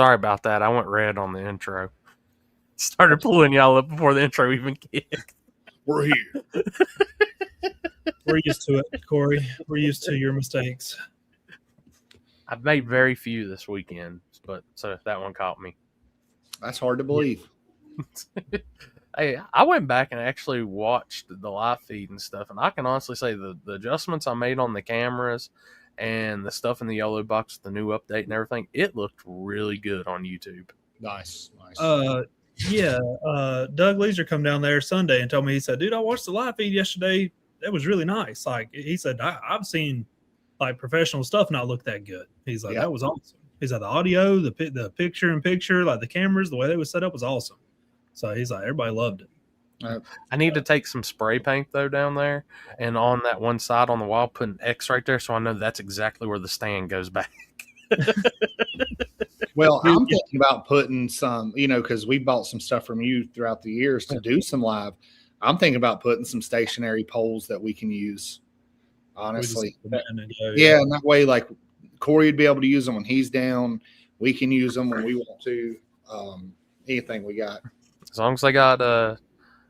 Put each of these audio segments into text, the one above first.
Sorry about that. I went red on the intro. Started pulling y'all up before the intro even kicked. We're here. We're used to it, Corey. We're used to your mistakes. I've made very few this weekend, but so that one caught me. That's hard to believe. Hey, I went back and actually watched the live feed and stuff, and I can honestly say the adjustments I made on the cameras and the stuff in the yellow box, the new update and everything, it looked really good on YouTube. Nice. Doug Leeser come down there Sunday and told me, he said, dude, I watched the live feed yesterday. That was really nice. Like, he said, I've seen like professional stuff not look that good. He's like, that was awesome. He's like, the audio, the picture, like the cameras, the way they was set up was awesome. So he's like, everybody loved it. I need to take some spray paint though down there, and on that one side on the wall, put an X right there, so I know that's exactly where the stand goes back. Well, I'm thinking about putting some, because we bought some stuff from you throughout the years to do some live. I'm thinking about putting some stationary poles that we can use. Honestly, and that way, like Corey would be able to use them when he's down. We can use them when we want to. Anything we got. As long as they got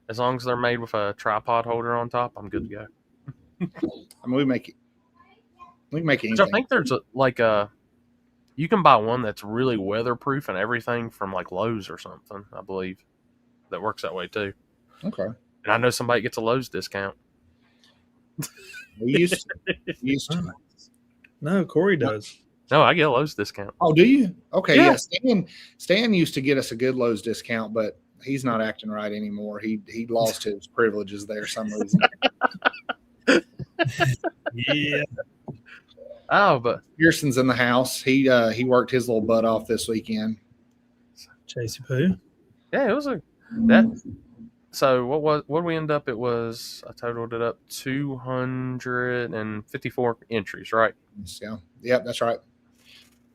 as long as they're made with a tripod holder on top, I'm good to go. I mean, we can make it anything. So I think there's you can buy one that's really weatherproof and everything from like Lowe's or something, I believe. That works that way too. Okay. And I know somebody gets a Lowe's discount. We used to. No, Corey does. No, I get a Lowe's discount. Oh, do you? Okay, yeah. Stan used to get us a good Lowe's discount, but he's not acting right anymore. He lost his privileges there some reason. Yeah. Oh, but Pearson's in the house. He worked his little butt off this weekend. Chasey Poo. Yeah, it was So what did we end up? I totaled it up 254 entries, right? Yeah, that's right.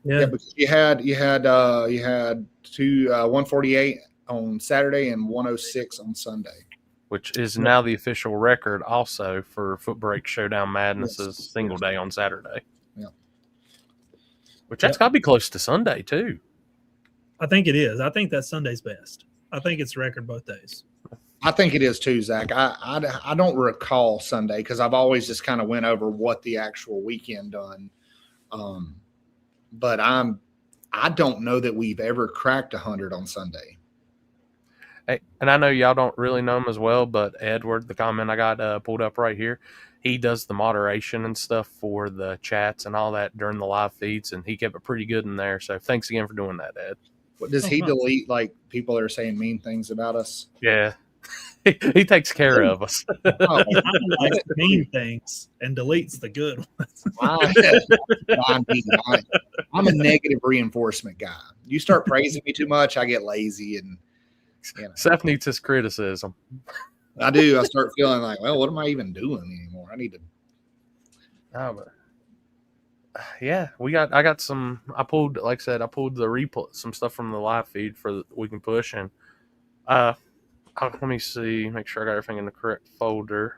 Yeah, because you had 148 on Saturday and 106 on Sunday, which is now the official record also for Footbrake Showdown Madness's single day on Saturday. Yeah, which that's got to be close to Sunday too. I think it is. I think that Sunday's best. I think it's record both days. I think it is too, Zach. I don't recall Sunday because I've always just kind of went over what the actual weekend done. But I don't know that we've ever cracked 100 on Sunday. Hey, and I know y'all don't really know him as well, but Edward, the comment I got pulled up right here, he does the moderation and stuff for the chats and all that during the live feeds, and he kept it pretty good in there. So thanks again for doing that, Ed. What, does he delete like people that are saying mean things about us? Yeah. He takes care of us. He likes mean things and deletes the good ones. I'm a negative reinforcement guy. You start praising me too much, I get lazy, and Seth needs his criticism. I do. I start feeling like, well, what am I even doing anymore? I need to. Oh, but yeah, I got some. I pulled the replay, some stuff from the live feed for we can push, and let me see, make sure I got everything in the correct folder.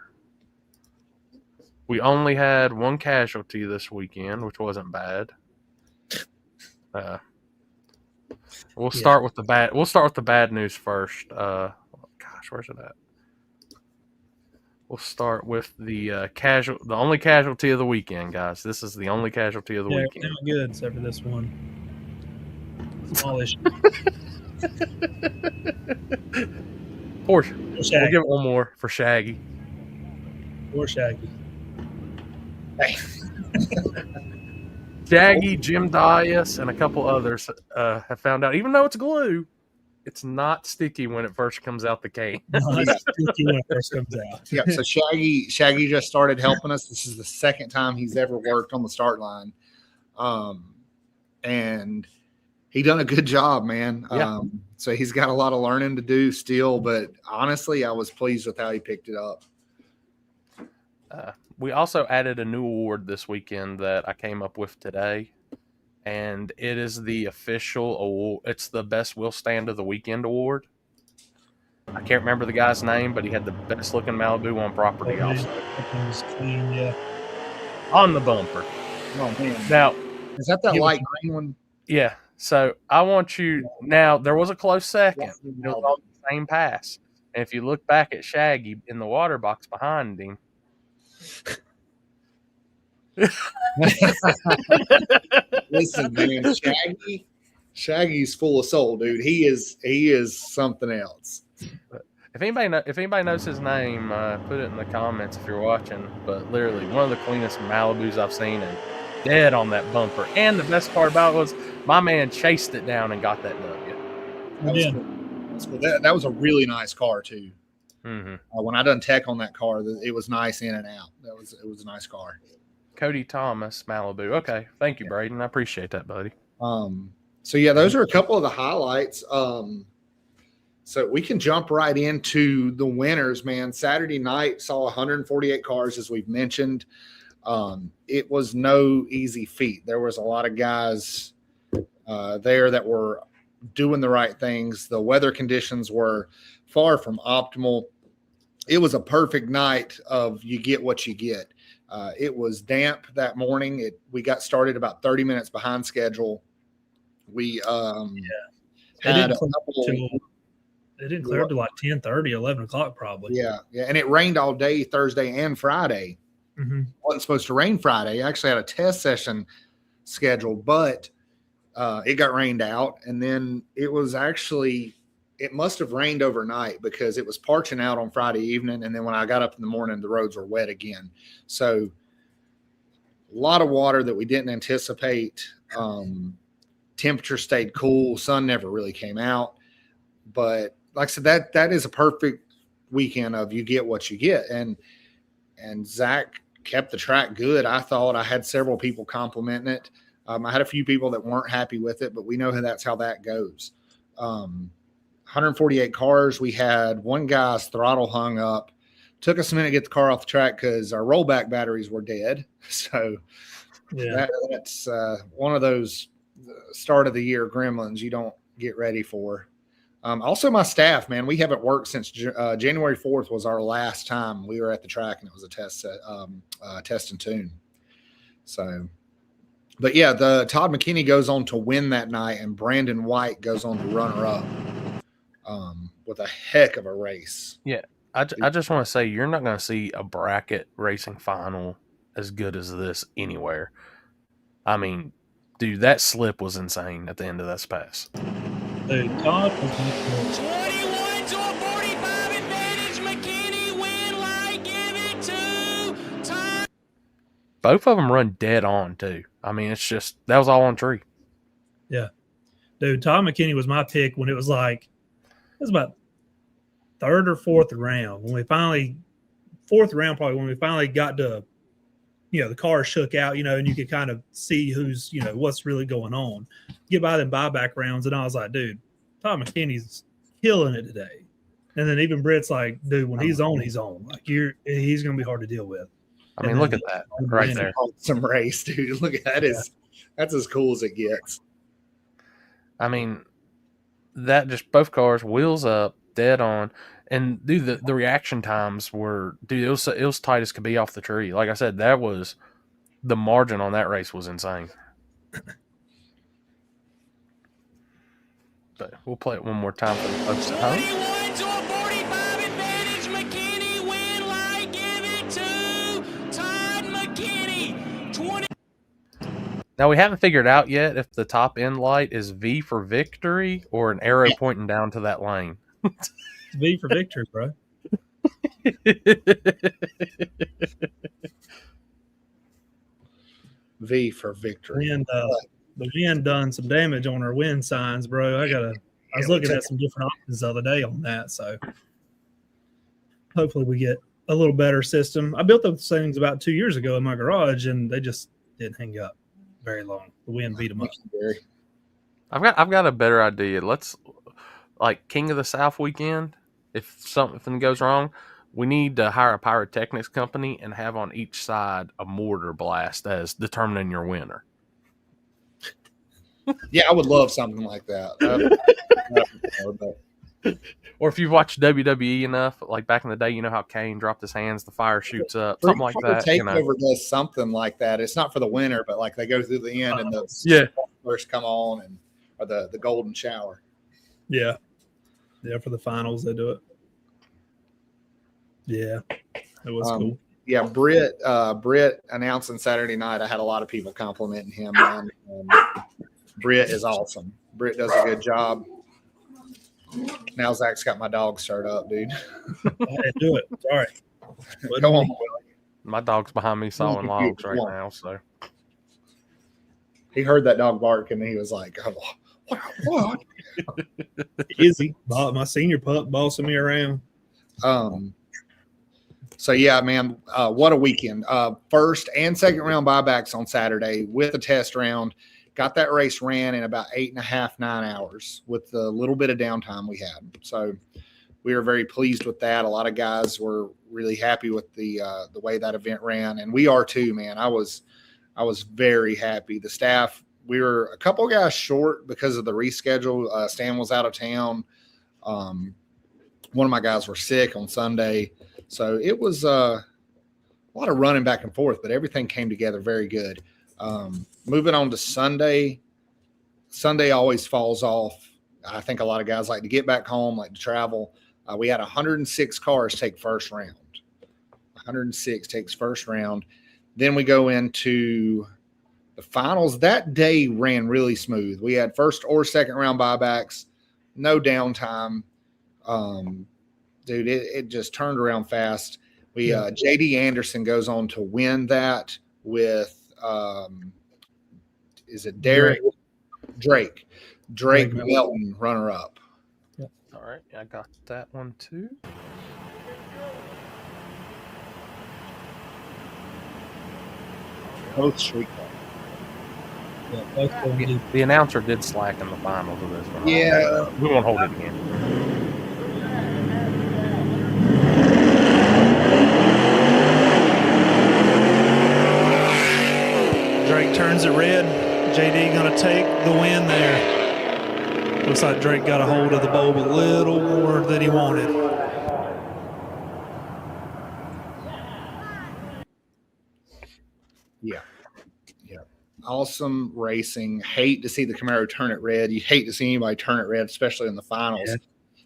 We only had one casualty this weekend, which wasn't bad. We'll start with the bad. We'll start with the bad news first. Where's it at? We'll start with the only casualty of the weekend, guys. This is the only casualty of the weekend. Not good, except for this one. Small issue. We'll give it one more for Shaggy. Poor Shaggy. Shaggy, Jim Dias, and a couple others have found out, even though it's glue, it's not sticky when it first comes out the can. It's sticky when it first comes out. Yeah, so Shaggy just started helping us. This is the second time he's ever worked on the start line. And he done a good job, man. Yeah. So he's got a lot of learning to do still, but honestly, I was pleased with how he picked it up. We also added a new award this weekend that I came up with today, and it is the official award. It's the Best Will Stand of the Weekend award. I can't remember the guy's name, but he had the best looking Malibu on property also. Clean, yeah. On the bumper. Oh, man. Now, is that light green one? Yeah. So I want you now. There was a close second. It was on the same pass. And if you look back at Shaggy in the water box behind him, listen, man, Shaggy's full of soul, dude. He is something else. If anybody knows his name, put it in the comments if you're watching. But literally, one of the cleanest Malibus I've seen, and dead on that bumper. And the best part about it was my man chased it down and got that W. That was a really nice car too. Mm-hmm. When I done tech on that car, it was nice in and out. It was a nice car. Cody Thomas Malibu. Okay, thank you, Braden. I appreciate that, buddy. So yeah, those are a couple of the highlights. So we can jump right into the winners, man. Saturday night saw 148 cars, as we've mentioned. It was no easy feat. There was a lot of guys there that were doing the right things. The weather conditions were far from optimal. It was a perfect night of you get what you get. It was damp that morning. We got started about 30 minutes behind schedule. We had a couple. It didn't clear up to like 10:30, 11 o'clock probably. Yeah. And it rained all day Thursday and Friday. Mm-hmm. Wasn't supposed to rain Friday. I actually had a test session scheduled, but it got rained out. And then it must have rained overnight because it was parching out on Friday evening. And then when I got up in the morning, the roads were wet again. So a lot of water that we didn't anticipate. Temperature stayed cool. Sun never really came out. But like I said, that is a perfect weekend of you get what you get. And Zach kept the track good. I thought I had several people complimenting it. I had a few people that weren't happy with it, but we know that's how that goes. 148 cars. We had one guy's throttle hung up. Took us a minute to get the car off the track because our rollback batteries were dead. So that's one of those start of the year gremlins you don't get ready for. Also, my staff, man, we haven't worked since January 4th was our last time we were at the track, and it was a test and tune. So, but yeah, the Todd McKinney goes on to win that night, and Brandon White goes on to runner up with a heck of a race. Yeah, I just want to say you're not going to see a bracket racing final as good as this anywhere. I mean, dude, that slip was insane at the end of that pass. Dude, Todd was 21 to a 45 advantage. McKinney win light. Give it to Todd. Both of them run dead on too. I mean, it's just that was all on tree. Yeah, dude, Todd McKinney was my pick when it was about third or fourth round when we finally got to, the car shook out, and you could kind of see who's, what's really going on. Get by them buyback rounds, and I was like, dude, Todd McKinney's killing it today. And then even Britt's like, dude, when he's on, he's on. Like he's going to be hard to deal with. I mean, look at that right there. Some race, dude. Look at that. That's as cool as it gets. I mean, that just both cars wheels up, dead on. And dude, the reaction times were, dude, it was tight as could be off the tree. Like I said, that was the margin on that race was insane. But we'll play it one more time for the folks at home. 21 to a 45 advantage. McKinney win light. Give it to Todd McKinney. 20. Now we haven't figured out yet if the top end light is V for victory or an arrow pointing down to that lane. It's V for victory, bro. V for victory. And the wind done some damage on our wind signs, bro. I was looking at some different options the other day on that, so hopefully we get a little better system. I built those things about 2 years ago in my garage, and they just didn't hang up very long. The wind beat them up. I've got a better idea. Let's like King of the South weekend. If something goes wrong, we need to hire a pyrotechnics company and have on each side a mortar blast as determining your winner. Yeah, I would love something like that. Or if you've watched WWE enough, like back in the day, you know how Kane dropped his hands, the fire shoots up, something like that. Takeover does something like that. It's not for the winner, but like they go through the end and the first come on and or the golden shower. Yeah. For the finals they do it. Yeah, it was cool. Yeah, Britt announcing Saturday night. I had a lot of people complimenting him, man. Britt is awesome. Britt does a good job. Now Zach's got my dog stirred up, dude. Hey, do it. Sorry. Go on. My dog's behind me sawing logs right now, so he heard that dog bark and he was like, "Oh, what?" Izzy, my senior pup, bossing me around. So yeah, man, what a weekend! First and second round buybacks on Saturday with a test round. Got that race ran in about 8.5, 9 hours with the little bit of downtime we had. So we were very pleased with that. A lot of guys were really happy with the way that event ran, and we are too, man. I was very happy. The staff, we were a couple guys short because of the reschedule. Stan was out of town. One of my guys were sick on Sunday. So it was a lot of running back and forth, but everything came together very good. Moving on to Sunday. Sunday always falls off. I think a lot of guys like to get back home, like to travel. We had 106 cars take first round. 106 takes first round. Then we go into the finals. That day ran really smooth. We had first or second round buybacks, no downtime. Dude, it just turned around fast. JD Anderson goes on to win that with is it Derek Drake Melton runner up. Yep. All right, I got that one too. Both street cars. Yeah, The announcer did slack in the finals of this one. Yeah, we won't hold it again. Drake turns it red. JD gonna take the win there. Looks like Drake got a hold of the bulb a little more than he wanted. Yeah. Awesome racing. Hate to see the Camaro turn it red. You hate to see anybody turn it red, especially in the finals. Yeah.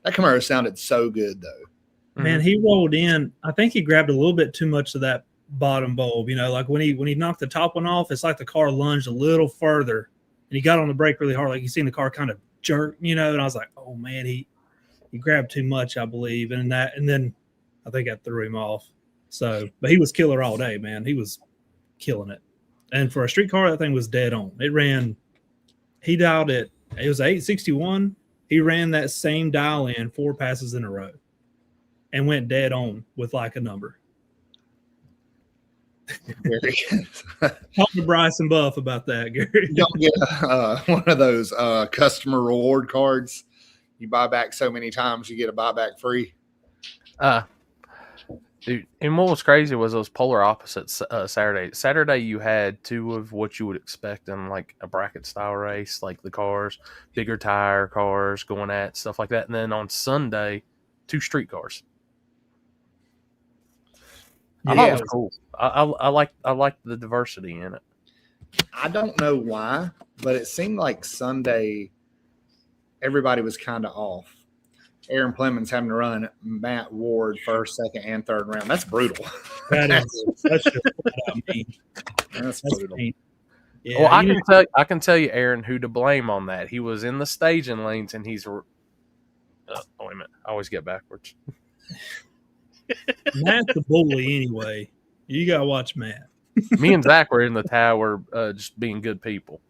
That Camaro sounded so good, though. Man, he rolled in. I think he grabbed a little bit too much of that bottom bulb. You know, like when he knocked the top one off, it's like the car lunged a little further, and he got on the brake really hard. Like you seen the car kind of jerk, you know. And I was like, oh man, he grabbed too much, I believe, and then I think I threw him off. So, but he was killer all day, man. He was killing it. And for a street car, that thing was dead on. It ran. He dialed it. It was 861. He ran that same dial in 4 passes in a row, and went dead on with like a number. Very good. Talk to Bryson Buff about that, Gary. You don't get one of those customer reward cards. You buy back so many times, you get a buyback free. Dude, and what was crazy was those polar opposites Saturday. Saturday, you had 2 of what you would expect in like a bracket style race, like the cars, bigger tire cars going at stuff like that. And then on Sunday, 2 street cars. I thought it was cool. I like the diversity in it. I don't know why, but it seemed like Sunday everybody was kind of off. Aaron Plemons having to run Matt Ward first, second, and third round. That's brutal. That's just what I mean. That's brutal. Yeah, well, I can tell you, Aaron, who to blame on that. He was in the staging lanes, and he's. Wait a minute, I always get backwards. Matt's a bully anyway. You gotta watch Matt. Me and Zach were in the tower, just being good people.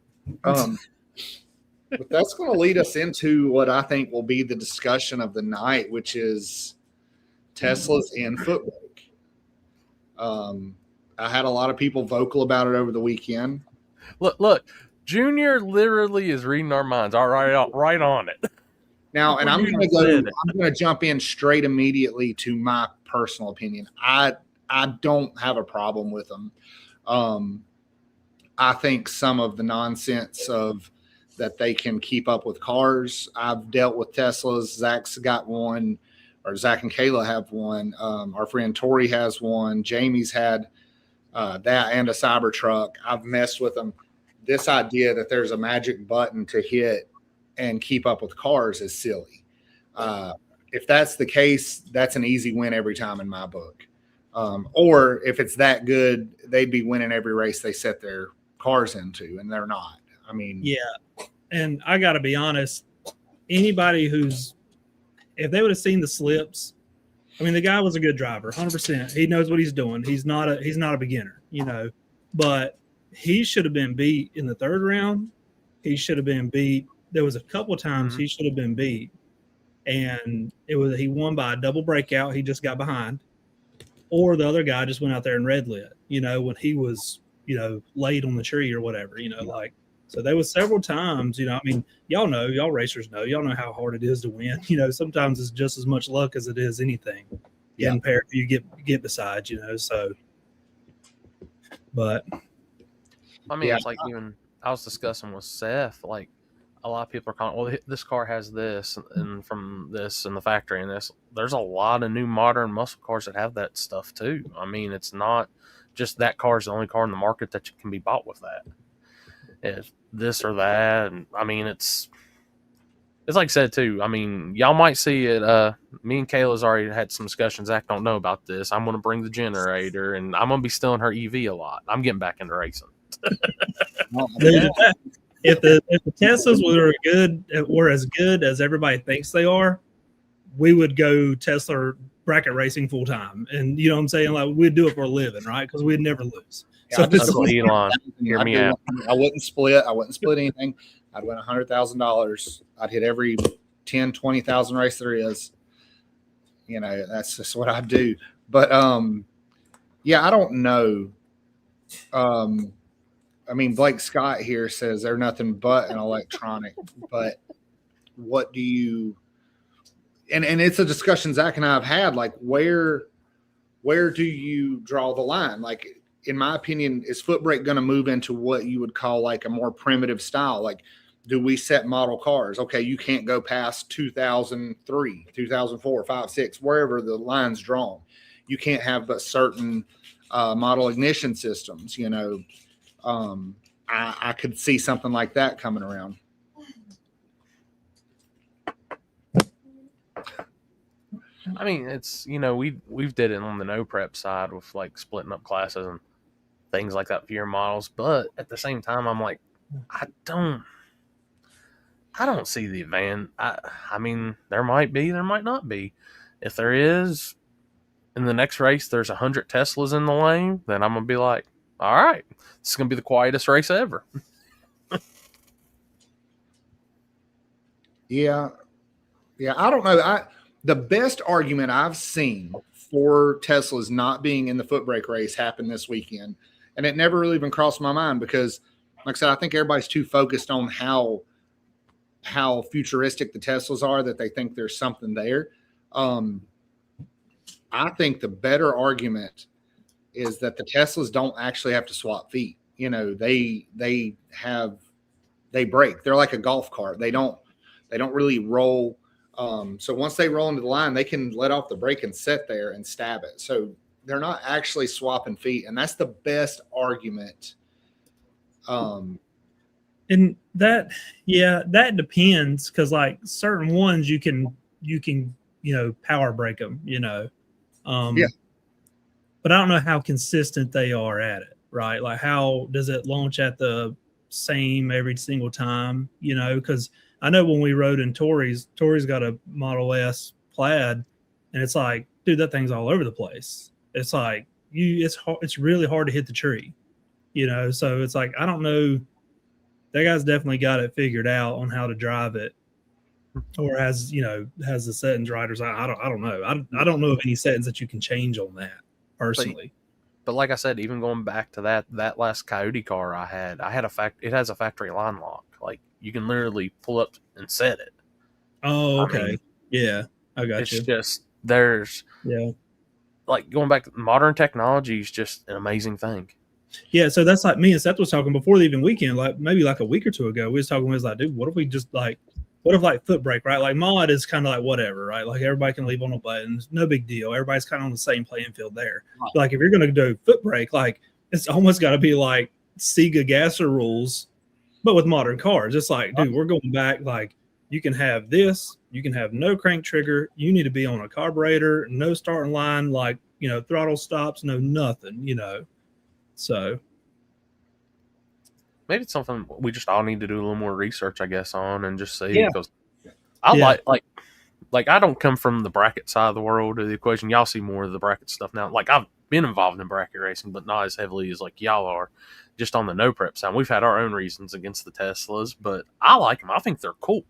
But that's going to lead us into what I think will be the discussion of the night, which is Teslas and Footbrake. I had a lot of people vocal about it over the weekend. Look, Junior literally is reading our minds. All right, right on it. Now, and I'm going to jump in straight immediately to my personal opinion. I don't have a problem with them. I think some of the nonsense of that they can keep up with cars. I've dealt with Teslas. Zach's got one, or Zach and Kayla have one. Our friend Tori has one. Jamie's had that and a Cybertruck. I've messed with them. This idea that there's a magic button to hit and keep up with cars is silly. If that's the case, that's an easy win every time in my book. Or if it's that good, they'd be winning every race they set their cars into, and they're not. I mean, yeah. And I got to be honest, anybody if they would have seen the slips, I mean, the guy was a good driver, 100%. He knows what he's doing. He's not a beginner, but he should have been beat in the third round. He should have been beat. There was a couple of times he should have been beat, and he won by a double breakout. He just got behind, or the other guy just went out there and red lit, when he was, laid on the tree or whatever, So there was several times, I mean, y'all racers know, how hard it is to win. Sometimes it's just as much luck as it is anything. Yeah. You get beside, so. But. I mean, it's like even I was discussing with Seth, like a lot of people are calling, well, this car has this and from this and the factory and this. There's a lot of new modern muscle cars that have that stuff too. I mean, it's not just that car is the only car in the market that can be bought with that. It's this or that, and I mean it's like I said too. I mean, y'all might see it. Me and Kayla's already had some discussions. Zach don't know about this. I'm going to bring the generator, and I'm going to be stealing her EV a lot. I'm getting back into racing. Dude, if the Teslas were as good as everybody thinks they are, we would go Tesla bracket racing full time, and you know what I'm saying? Like we'd do it for a living, right? Because we'd never lose. So Elon, hear me out. I wouldn't split. I wouldn't split anything. I'd win $100,000. I'd hit every 10, 20,000 race there is. That's just what I do. But yeah, I don't know. I mean, Blake Scott here says they're nothing but an electronic. But what do you? And it's a discussion Zach and I have had. Like, where do you draw the line? Like, in my opinion, is Footbrake going to move into what you would call like a more primitive style? Like, do we set model cars? Okay, you can't go past 2003, 2004, 5, 6, wherever the line's drawn. You can't have but certain model ignition systems. I could see something like that coming around. I mean, it's we've did it on the no prep side with like splitting up classes and things like that for your models, but at the same time, I'm like, I don't see the advantage. I mean, there might be, there might not be. If there is, in the next race, there's 100 Teslas in the lane, then I'm gonna be like, all right, this is gonna be the quietest race ever. Yeah, I don't know. The best argument I've seen for Teslas not being in the Footbrake race happened this weekend. And it never really even crossed my mind because, like I said, I think everybody's too focused on how futuristic the Teslas are that they think there's something there. I think the better argument is that the Teslas don't actually have to swap feet. They break. They're like a golf cart. They don't really roll. So once they roll into the line, they can let off the brake and sit there and stab it. So they're not actually swapping feet, and that's the best argument. And that depends because like certain ones you can power brake them, yeah. But I don't know how consistent they are at it, right? Like how does it launch at the same every single time? Because I know when we rode in Tori's got a Model S Plaid, and it's like, dude, that thing's all over the place. It's like it's really hard to hit the tree, So it's like I don't know. That guy's definitely got it figured out on how to drive it, or has the settings right. Or I don't know. I don't know of any settings that you can change on that personally. But like I said, even going back to that last Coyote car I had it has a factory line lock. Like you can literally pull up and set it. Oh, okay. Yeah, I got you. It's just there's like going back to modern technology is just an amazing thing. Yeah, so that's like me and Seth was talking before the even weekend, like maybe like a week or two ago. We was talking, we was like, dude, what if Footbrake, right? Like mod is kind of like whatever, right? Like everybody can leave on a button, no big deal. Everybody's kind of on the same playing field there. Right. Like if you're gonna do Footbrake, like it's almost got to be like Sega Gasser rules, but with modern cars. It's like, dude, we're going back like you can have this, you can have no crank trigger, you need to be on a carburetor, no starting line, like, you know, throttle stops, no nothing, you know. So maybe it's something we just all need to do a little more research, I guess, on and just see. Yeah. Because I like I don't come from the bracket side of the world of the equation. Y'all see more of the bracket stuff now. Like, I've been involved in bracket racing, but not as heavily as like y'all are. Just on the no prep side, we've had our own reasons against the Teslas, but I like them. I think they're cool.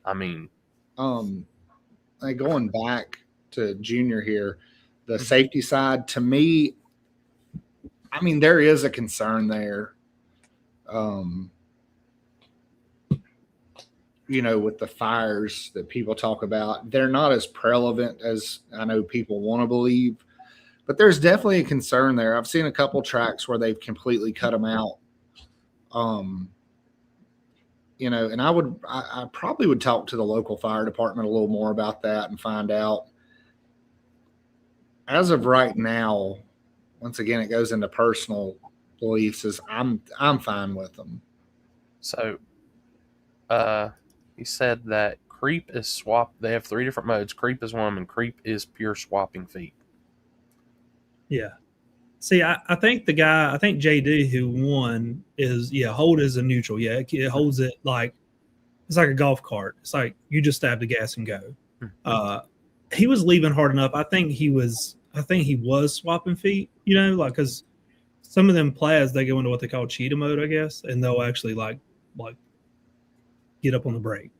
I mean, like going back to Junior here, the safety side, to me, I mean, there is a concern there. You know, with the fires that people talk about, they're not as prevalent as I know people want to believe, but there's definitely a concern there. I've seen a couple tracks where they've completely cut them out. You know, and I probably would talk to the local fire department a little more about that and find out. As of right now, once again, it goes into personal beliefs. Is I'm fine with them. so he said that creep is swap. They have 3 different modes. Creep is one, and creep is pure swapping feet. yeah. See, I think JD who won is, hold is a neutral. Yeah, it holds it like it's like a golf cart. It's like you just stab the gas and go. He was leaving hard enough. I think he was swapping feet, you know, like, because some of them plaids, they go into what they call cheetah mode, I guess, and they'll actually like get up on the brake.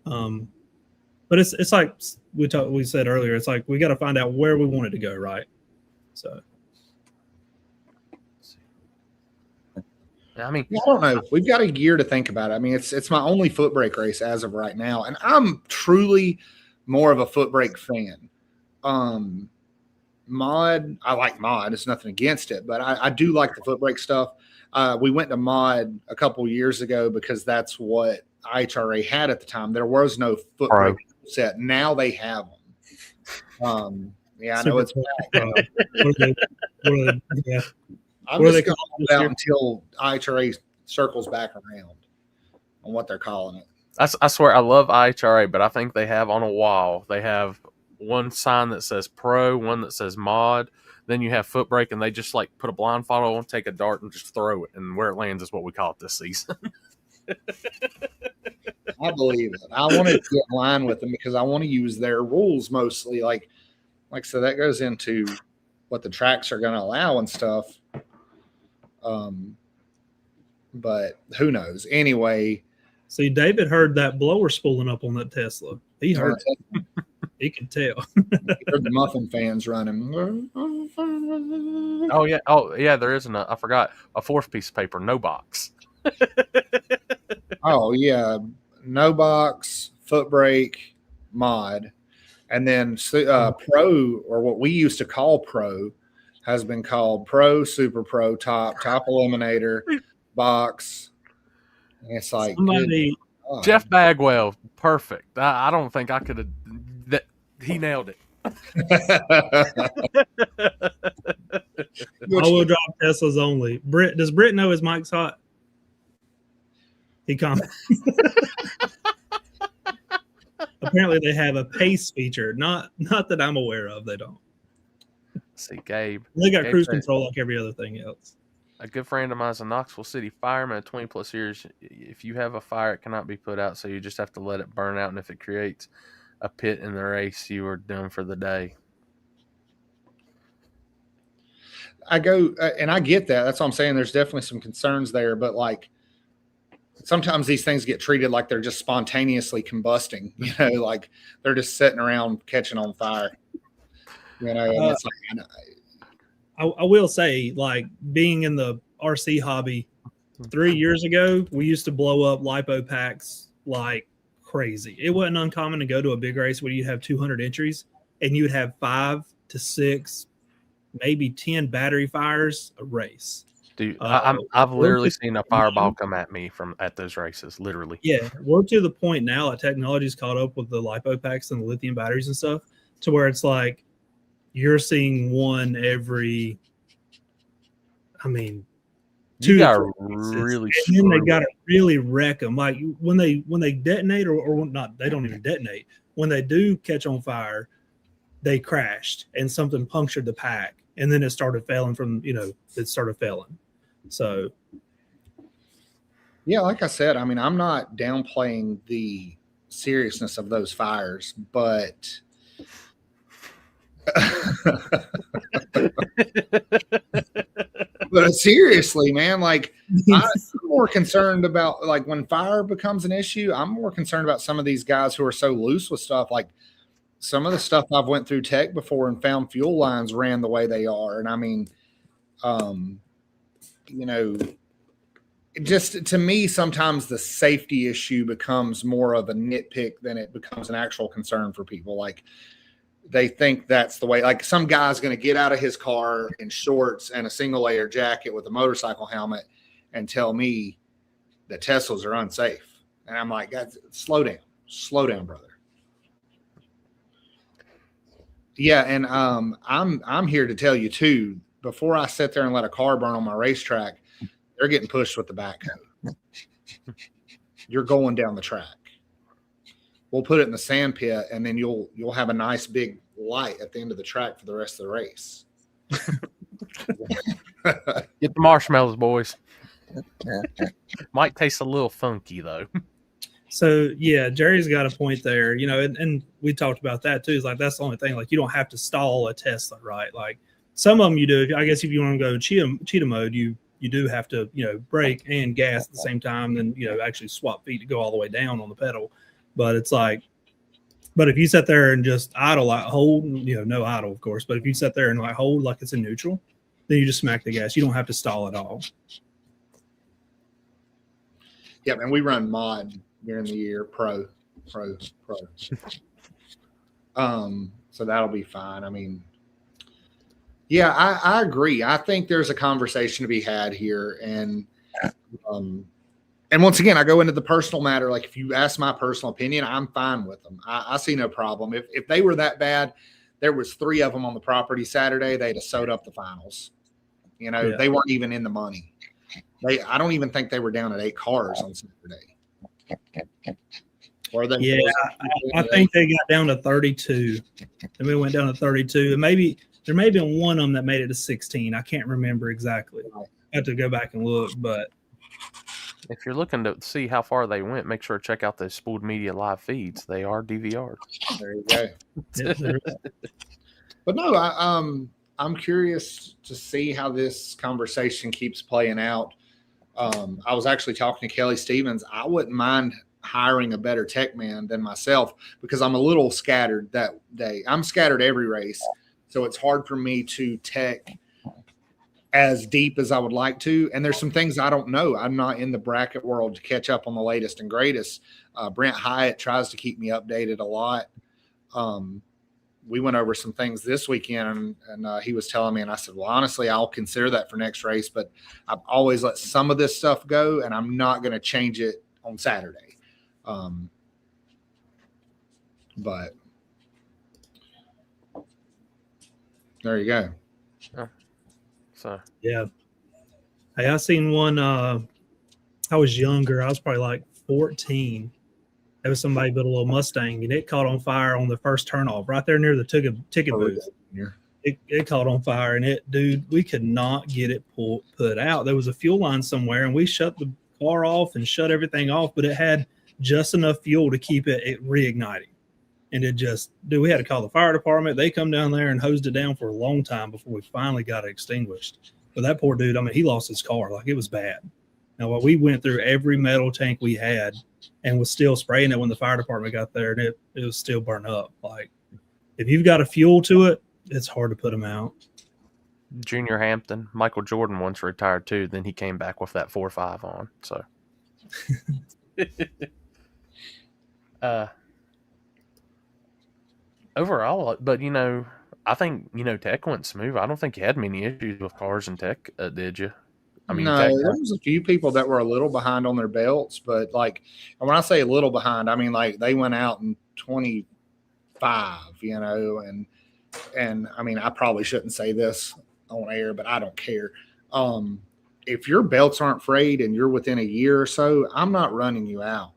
But it's like we said earlier, it's like we got to find out where we want it to go, right? So I mean, I don't know. We've got a year to think about it. I mean, it's my only Footbrake race as of right now, and I'm truly more of a Footbrake fan. Mod, I like Mod. It's nothing against it, but I do like the Footbrake stuff. We went to Mod a couple years ago because that's what IHRA had at the time. There was no Footbrake set. Now they have them. Yeah, I know it's back. Yeah. I'm just going to hold out until IHRA circles back around on what they're calling it. I swear I love IHRA, but I think they have on a wall, they have one sign that says pro, one that says mod. Then you have Footbrake, and they just like put a blindfold on, take a dart, and just throw it. And where it lands is what we call it this season. I believe it. I want to get in line with them because I want to use their rules mostly. Like so that goes into what the tracks are going to allow and stuff. But who knows? Anyway. See, David heard that blower spooling up on that Tesla. He heard it. He could tell. Heard the Muffin fans running. Oh yeah. There isn't I forgot a 4th piece of paper. No box. Oh yeah, no box, Footbrake, mod, and then pro, or what we used to call pro, has been called pro, super pro, top eliminator, box. And it's like Jeff Bagwell, perfect. I don't think I could have. He nailed it. All-wheel drive Teslas only. Does Britt know his mic's hot? He comments. Apparently, they have a pace feature. Not that I'm aware of. They don't. See, Gabe. They got cruise control like every other thing else. A good friend of mine is a Knoxville City fireman, 20 plus years. If you have a fire, it cannot be put out, so you just have to let it burn out. And if it creates a pit in the race, you are done for the day. I go, and I get that. That's what I'm saying. There's definitely some concerns there, but like sometimes these things get treated like they're just spontaneously combusting, you know, like they're just sitting around catching on fire, you know, and it's like, I will say, like, being in the RC hobby 3 years ago, we used to blow up lipo packs like crazy. It wasn't uncommon to go to a big race where you have 200 entries and you would have 5 to 6, maybe 10 battery fires a race. Dude, I've literally seen a fireball come at me at those races, literally. Yeah, we're to the point now that technology's caught up with the lipo packs and the lithium batteries and stuff to where it's like you're seeing one every, You got to pieces, really and then they screw got to really wreck them. Like when they detonate or not, they don't even detonate. When they do catch on fire, they crashed and something punctured the pack, and then it started failing it started failing. So yeah, like I said, I mean, I'm not downplaying the seriousness of those fires, but but seriously, man, like I'm more concerned about like when fire becomes an issue. I'm more concerned about some of these guys who are so loose with stuff. Like some of the stuff I've went through tech before and found fuel lines ran the way they are, and I mean, you know, just to me, sometimes the safety issue becomes more of a nitpick than it becomes an actual concern for people. Like they think that's the way, like some guy's going to get out of his car in shorts and a single layer jacket with a motorcycle helmet and tell me that Teslas are unsafe. And I'm like, God, slow down, brother. Yeah. And I'm here to tell you too, before I sit there and let a car burn on my racetrack, they're getting pushed with the backhoe. You're going down the track. We'll put it in the sand pit, and then you'll have a nice big light at the end of the track for the rest of the race. Get the marshmallows, boys. Might taste a little funky though. So yeah, Jerry's got a point there, and we talked about that too. Is like that's the only thing. Like you don't have to stall a Tesla, right? Like some of them you do. I guess if you want to go cheetah mode, you do have to brake and gas at the same time, then actually swap feet to go all the way down on the pedal. But it's like, but if you sit there and just idle, like hold, no idle of course, but if you sit there and like hold like it's in neutral, then you just smack the gas. You don't have to stall at all. Yeah, man, we run mod during the year, pro. So that'll be fine. I mean, yeah, I agree. I think there's a conversation to be had here, and once again, I go into the personal matter. Like if you ask my personal opinion, I'm fine with them. I see no problem. If they were that bad, there was 3 of them on the property Saturday, they'd have sewed up the finals. They weren't even in the money. I don't even think they were down at 8 cars on Saturday. Or they I think they got down to 32. And we went down to 32. And maybe there may have been one of them that made it to 16. I can't remember exactly. I have to go back and look, but if you're looking to see how far they went, make sure to check out the Spooled Media live feeds. They are DVR'd. There you go. But no, I'm curious to see how this conversation keeps playing out. I was actually talking to Kelly Stevens. I wouldn't mind hiring a better tech man than myself because I'm a little scattered that day. I'm scattered every race, so it's hard for me to tech as deep as I would like to. And there's some things I don't know. I'm not in the bracket world to catch up on the latest and greatest. Brent Hyatt tries to keep me updated a lot. We went over some things this weekend and he was telling me, and I said, well, honestly, I'll consider that for next race, but I've always let some of this stuff go and I'm not going to change it on Saturday. But there you go. So yeah. Hey, I seen one. I was younger. I was probably like 14. There was somebody built a little Mustang, and it caught on fire on the first turnoff right there near the ticket booth. Yeah. It caught on fire, and we could not get it put out. There was a fuel line somewhere, and we shut the car off and shut everything off, but it had just enough fuel to keep it reigniting. And we had to call the fire department. They come down there and hosed it down for a long time before we finally got it extinguished. But that poor dude, I mean, he lost his car. Like, it was bad. Now, we went through every metal tank we had and was still spraying it when the fire department got there, and it was still burnt up. Like, if you've got a fuel to it, it's hard to put them out. Junior Hampton, Michael Jordan once retired too. Then he came back with that 4.5 on. So, overall, but I think tech went smooth. I don't think you had many issues with cars and tech, did you? I mean, no, there was a few people that were a little behind on their belts, but like, and when I say a little behind, I mean like they went out in 25, and I mean I probably shouldn't say this on air, but I don't care. if your belts aren't frayed and you're within a year or so, I'm not running you out.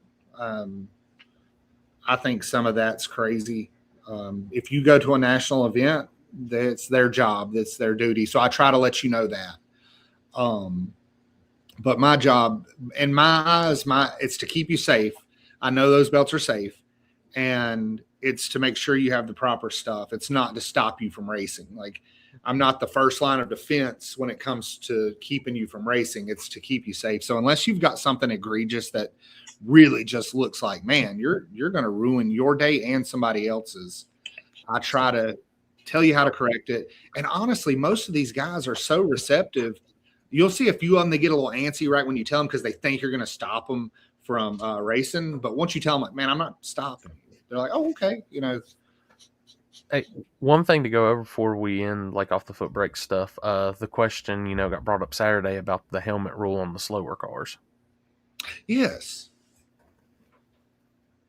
I think some of that's crazy. If you go to a national event, that's their job, that's their duty. So I try to let you know that. But my job, in my eyes, it's to keep you safe. I know those belts are safe, and it's to make sure you have the proper stuff. It's not to stop you from racing. Like, I'm not the first line of defense when it comes to keeping you from racing. It's to keep you safe. So unless you've got something egregious that really just looks like, man, you're going to ruin your day and somebody else's, I try to tell you how to correct it. And honestly, most of these guys are so receptive. You'll see a few of them, they get a little antsy right when you tell them because they think you're going to stop them from racing. But once you tell them, like, man, I'm not stopping you, they're like, oh, okay. You know. Hey, one thing to go over before we end, like off the foot brake stuff, the question, got brought up Saturday about the helmet rule on the slower cars. Yes.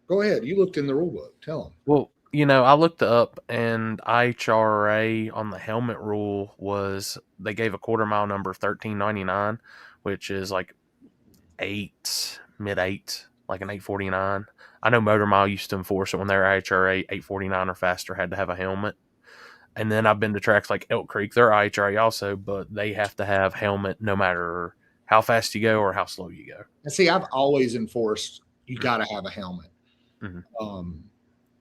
Go ahead. You looked in the rule book. Tell them. Well, I looked up, and IHRA on the helmet rule was they gave a quarter mile number of 13.99, which is like mid-8, like an 8.49. I know Motor Mile used to enforce it when they were IHRA 8.49 or faster had to have a helmet. And then I've been to tracks like Elk Creek, they're IHRA also, but they have to have helmet no matter how fast you go or how slow you go. And see, I've always enforced you got to have a helmet. Mm-hmm.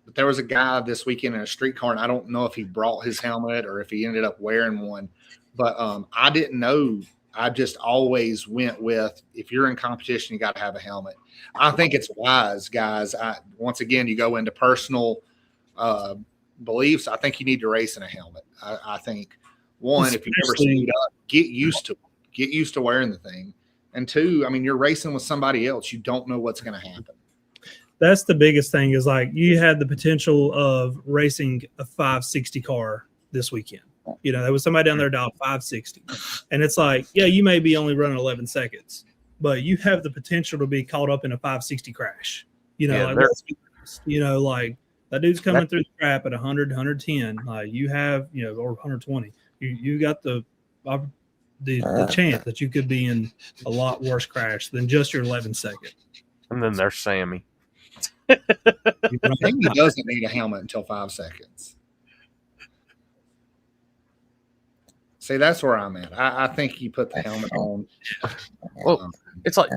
But there was a guy this weekend in a street car, and I don't know if he brought his helmet or if he ended up wearing one. But I didn't know. I just always went with, if you're in competition, you got to have a helmet. I think it's wise, guys. Once again, you go into personal beliefs. I think you need to race in a helmet. I think, one, if you ever speed up, get used to it. Get used to wearing the thing. And two, I mean, you're racing with somebody else. You don't know what's going to happen. That's the biggest thing, is like, you had the potential of racing a 560 car this weekend. There was somebody down there dialed 560. And it's like, yeah, you may be only running 11 seconds, but you have the potential to be caught up in a 560 crash. Like that dude's coming through the trap at 100, 110. You have, or 120. You got the chance that you could be in a lot worse crash than just your 11 second. And then there's Sammy. I think he doesn't need a helmet until 5 seconds. See, that's where I'm at. I think you put the helmet on. Well, it's like,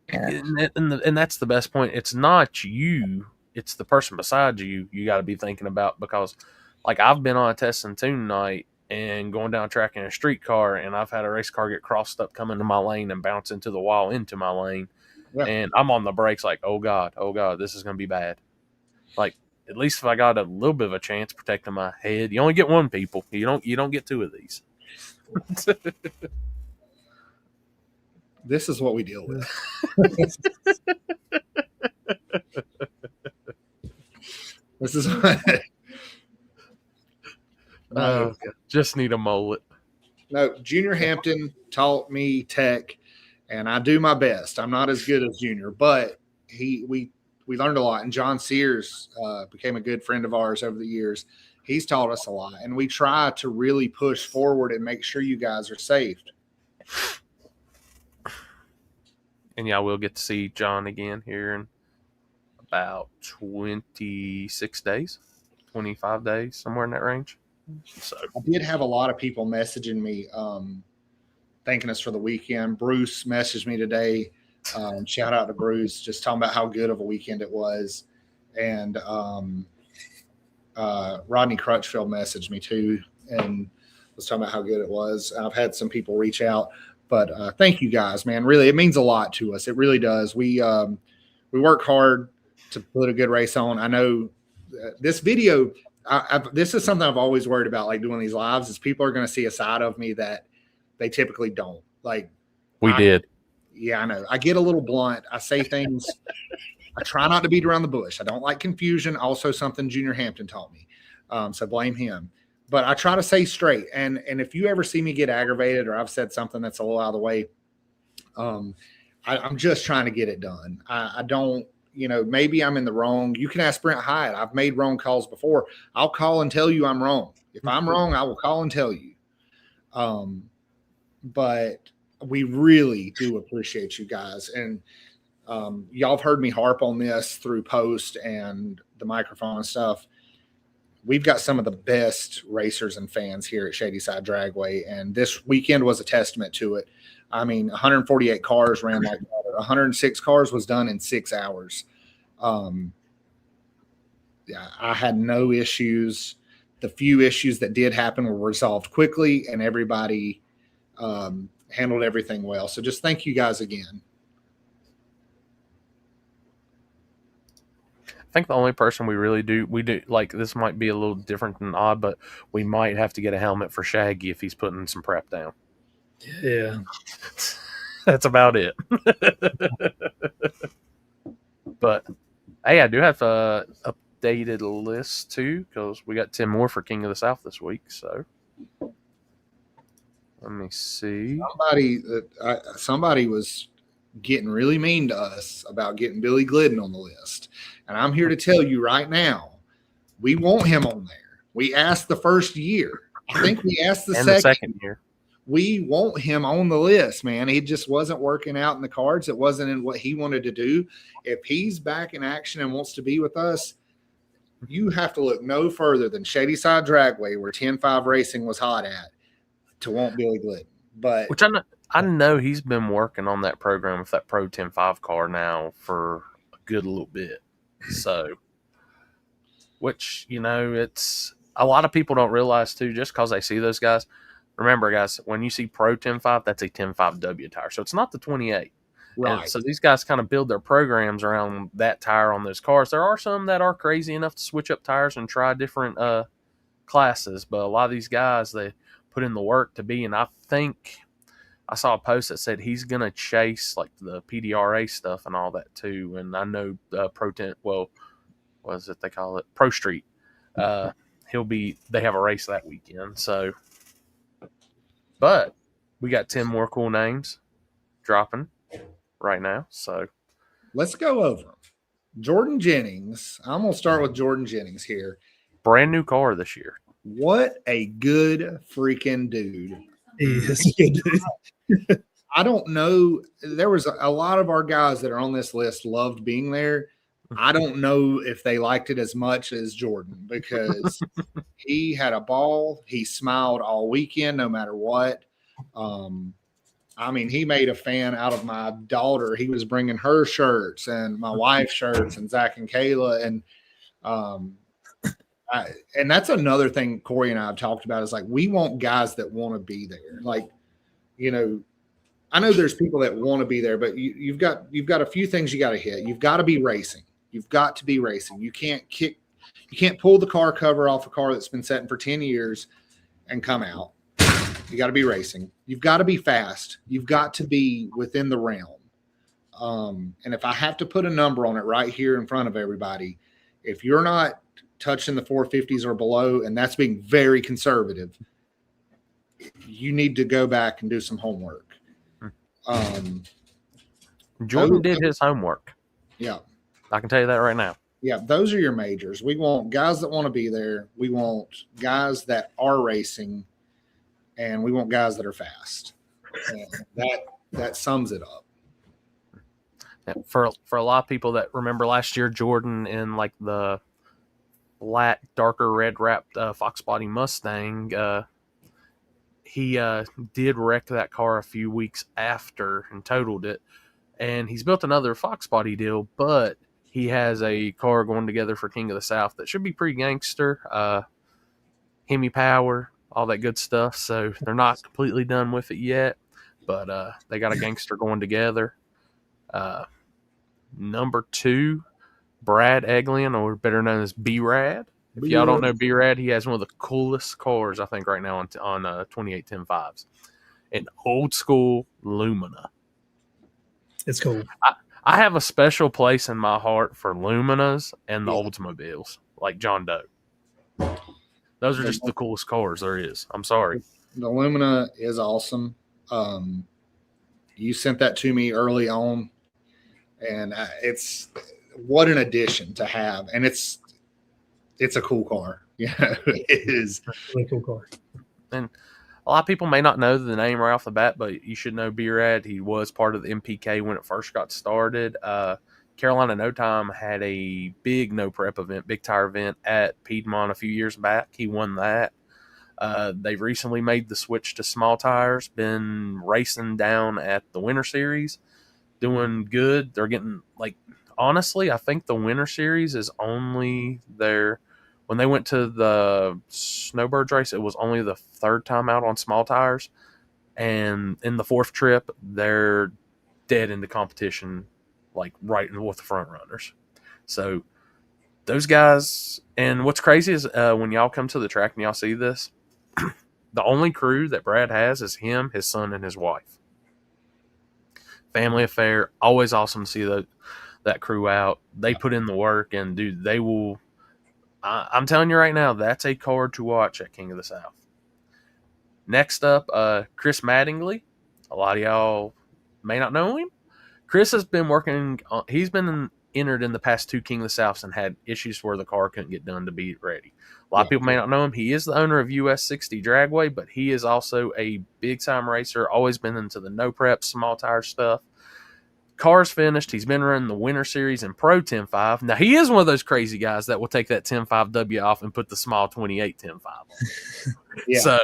and that's the best point. It's not you. It's the person beside you got to be thinking about, because, like, I've been on a test and tune night and going down track in a street car, and I've had a race car get crossed up, come into my lane, and bounce into the wall into my lane. Yeah. And I'm on the brakes like, oh God, this is going to be bad. Like, at least if I got a little bit of a chance protecting my head, you only get one, people. You don't get two of these. This is what we deal with. This is what. Just need a mullet. No, Junior Hampton taught me tech, and I do my best. I'm not as good as Junior, but we learned a lot. And John Sears became a good friend of ours over the years. He's taught us a lot, and we try to really push forward and make sure you guys are safe. And yeah, we'll get to see John again here in about 26 days, 25 days, somewhere in that range. So I did have a lot of people messaging me, thanking us for the weekend. Bruce messaged me today. Shout out to Bruce, just talking about how good of a weekend it was. And Rodney Crutchfield messaged me too and was talking about how good it was. I've had some people reach out, but thank you guys, man. Really, it means a lot to us. It really does. We work hard to put a good race on. I know this video, this is something I've always worried about, like doing these lives, is people are going to see a side of me that they typically don't. Like we did. Yeah, I know. I get a little blunt. I say things. I try not to beat around the bush. I don't like confusion. Also, something Junior Hampton taught me. So blame him. But I try to say straight. And if you ever see me get aggravated or I've said something that's a little out of the way, I'm just trying to get it done. I don't, maybe I'm in the wrong. You can ask Brent Hyatt. I've made wrong calls before. I'll call and tell you I'm wrong. If I'm wrong, I will call and tell you. but we really do appreciate you guys. And y'all have heard me harp on this through post and the microphone and stuff. We've got some of the best racers and fans here at Shadyside Dragway, and this weekend was a testament to it. I mean, 148 cars ran like water. 106 cars was done in 6 hours. Yeah, I had no issues. The few issues that did happen were resolved quickly, and everybody handled everything well. So just thank you guys again. I think the only person we do like, this might be a little different than odd, but we might have to get a helmet for Shaggy if he's putting some prep down. Yeah. That's about it. But hey, I do have a updated list too, because we got 10 more for King of the South this week. So let me see. Somebody was getting really mean to us about getting Billy Glidden on the list. And I'm here to tell you right now, we want him on there. We asked the first year. I think we asked the second year. We want him on the list, man. It just wasn't working out in the cards. It wasn't in what he wanted to do. If he's back in action and wants to be with us, you have to look no further than Shadyside Dragway, where 10-5 Racing was hot at, to want Billy Glidden. But which I know he's been working on that program with that Pro 10-5 car now for a good little bit. So, which, it's a lot of people don't realize too, just because they see those guys. Remember, guys, when you see Pro 10-5, that's a 10-5W tire. So it's not the 28. right. And so these guys kind of build their programs around that tire on those cars. There are some that are crazy enough to switch up tires and try different classes, but a lot of these guys, they put in the work to be. And I think I saw a post that said he's going to chase like the PDRA stuff and all that too. And I know Pro 10, well, what is it they call it? Pro Street. They have a race that weekend. So, but we got 10 more cool names dropping right now. So let's go over them. Jordan Jennings. I'm going to start with Jordan Jennings here. Brand new car this year. What a good freaking dude. He is a good dude. I don't know. There was a lot of our guys that are on this list loved being there. I don't know if they liked it as much as Jordan, because he had a ball. He smiled all weekend, no matter what. I mean, he made a fan out of my daughter. He was bringing her shirts and my wife's shirts and Zach and Kayla. And that's another thing Corey and I have talked about, is like, we want guys that want to be there. Like, I know there's people that want to be there, but you've got a few things you got to hit. You've got to be racing. You've got to be racing. You can't pull the car cover off a car that's been sitting for 10 years and come out. You got to be racing. You've got to be fast. You've got to be within the realm. And if I have to put a number on it right here in front of everybody, if you're not touching the 450s or below, and that's being very conservative, you need to go back and do some homework. Jordan did his homework. Yeah. I can tell you that right now. Yeah, those are your majors. We want guys that want to be there. We want guys that are racing, and we want guys that are fast. And that sums it up. Yeah, for a lot of people that remember last year, Jordan in like the flat, darker red wrapped Fox Body Mustang, he did wreck that car a few weeks after and totaled it. And he's built another Fox Body deal, but he has a car going together for King of the South that should be pretty gangster. Hemi power, all that good stuff. So they're not completely done with it yet, but they got a gangster going together. Number 2, Brad Eglin, or better known as B-Rad. If y'all don't know B-Rad, he has one of the coolest cars, I think, right now on 28 10-5s. An old school Lumina. It's cool. I have a special place in my heart for Luminas and the Oldsmobiles, like John Doe. Those are just the coolest cars there is. I'm sorry. The Lumina is awesome. You sent that to me early on, and it's what an addition to have. And it's a cool car. Yeah, it is. Really cool car. And A lot of people may not know the name right off the bat, but you should know B-Rad. He was part of the MPK when it first got started. Carolina No Time had a big no prep event, big tire event at Piedmont a few years back. He won that. They've recently made the switch to small tires, been racing down at the Winter Series, doing good. They're getting, like, honestly, I think the Winter Series is only their, when they went to the Snowbirds race, it was only the third time out on small tires. And in the fourth trip, they're dead into competition, like right with the front runners. So those guys, and what's crazy is when y'all come to the track and y'all see this, the only crew that Brad has is him, his son, and his wife. Family affair. Always awesome to see that crew out. They put in the work, and dude, they will. I'm telling you right now, that's a card to watch at King of the South. Next up, Chris Mattingly. A lot of y'all may not know him. Chris has been working. He's been entered in the past 2 King of the Souths and had issues where the car couldn't get done to be ready. A lot of people may not know him. He is the owner of US 60 Dragway, but he is also a big-time racer, always been into the no-prep, small tire stuff. Car's finished. He's been running the Winter Series and Pro 10.5. Now, he is one of those crazy guys that will take that 10.5W off and put the small 28 10.5 on. Yeah. So,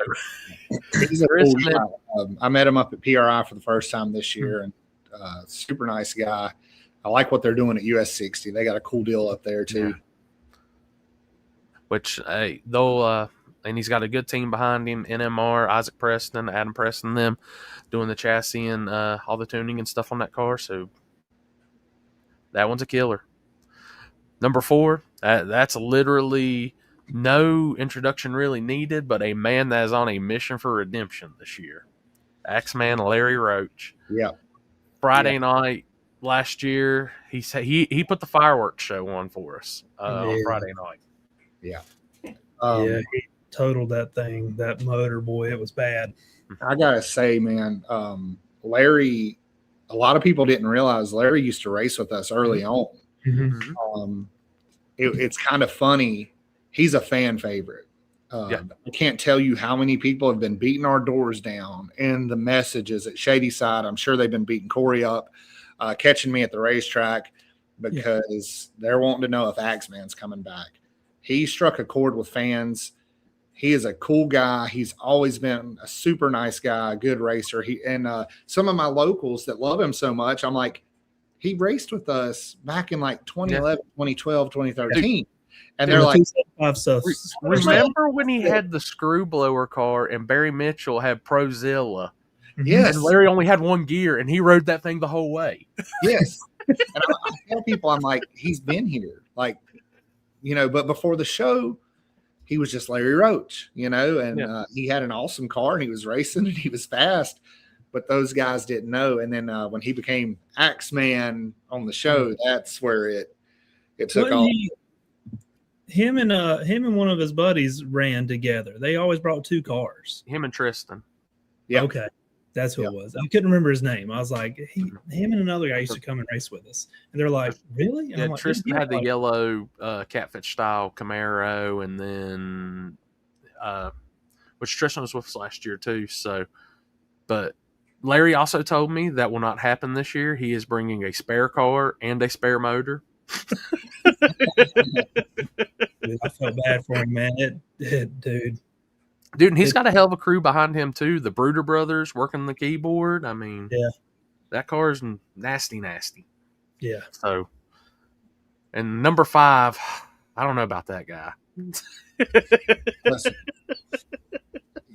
he's a cool guy. I met him up at PRI for the first time this year, and super nice guy. I like what they're doing at US 60. They got a cool deal up there, too. Yeah. Which, hey, they'll, and he's got a good team behind him, NMR, Isaac Preston, Adam Preston, them doing the chassis and all the tuning and stuff on that car. So that one's a killer. Number 4, that's literally no introduction really needed, but a man that is on a mission for redemption this year. Axeman Larry Roach. Yeah. Friday night last year, he put the fireworks show on for us on Friday night. Yeah. He totaled that thing, that motor, boy. It was bad. I gotta say, man, Larry, a lot of people didn't realize Larry used to race with us early on. Mm-hmm. It's kind of funny. He's a fan favorite. I can't tell you how many people have been beating our doors down in the messages at Shadyside. I'm sure they've been beating Corey up, catching me at the racetrack because they're wanting to know if Axeman's coming back. He struck a chord with fans. He is a cool guy. He's always been a super nice guy, a good racer. Some of my locals that love him so much, I'm like, he raced with us back in like 2011, 2012, 2013. And they're like, remember when he had the screw blower car and Barry Mitchell had Prozilla? Yes. And Larry only had one gear and he rode that thing the whole way. Yes. And I tell people, I'm like, he's been here. Like, but before the show, he was just Larry Roach, and he had an awesome car and he was racing and he was fast, but those guys didn't know. And then when he became Axeman on the show, that's where it took off. Him and one of his buddies ran together. They always brought 2 cars. Him and Tristan. Yeah. Okay. That's who it was. I couldn't remember his name. I was like, him and another guy used to come and race with us. And they're like, really? And I'm like, Tristan had the yellow catfish style Camaro, and then which Tristan was with us last year too. So, but Larry also told me that will not happen this year. He is bringing a spare car and a spare motor. Dude, I felt bad for him, man. Dude, and he's got a hell of a crew behind him too. The Bruder brothers working the keyboard. I mean, that car's nasty. Yeah. So, and number 5, I don't know about that guy. Listen,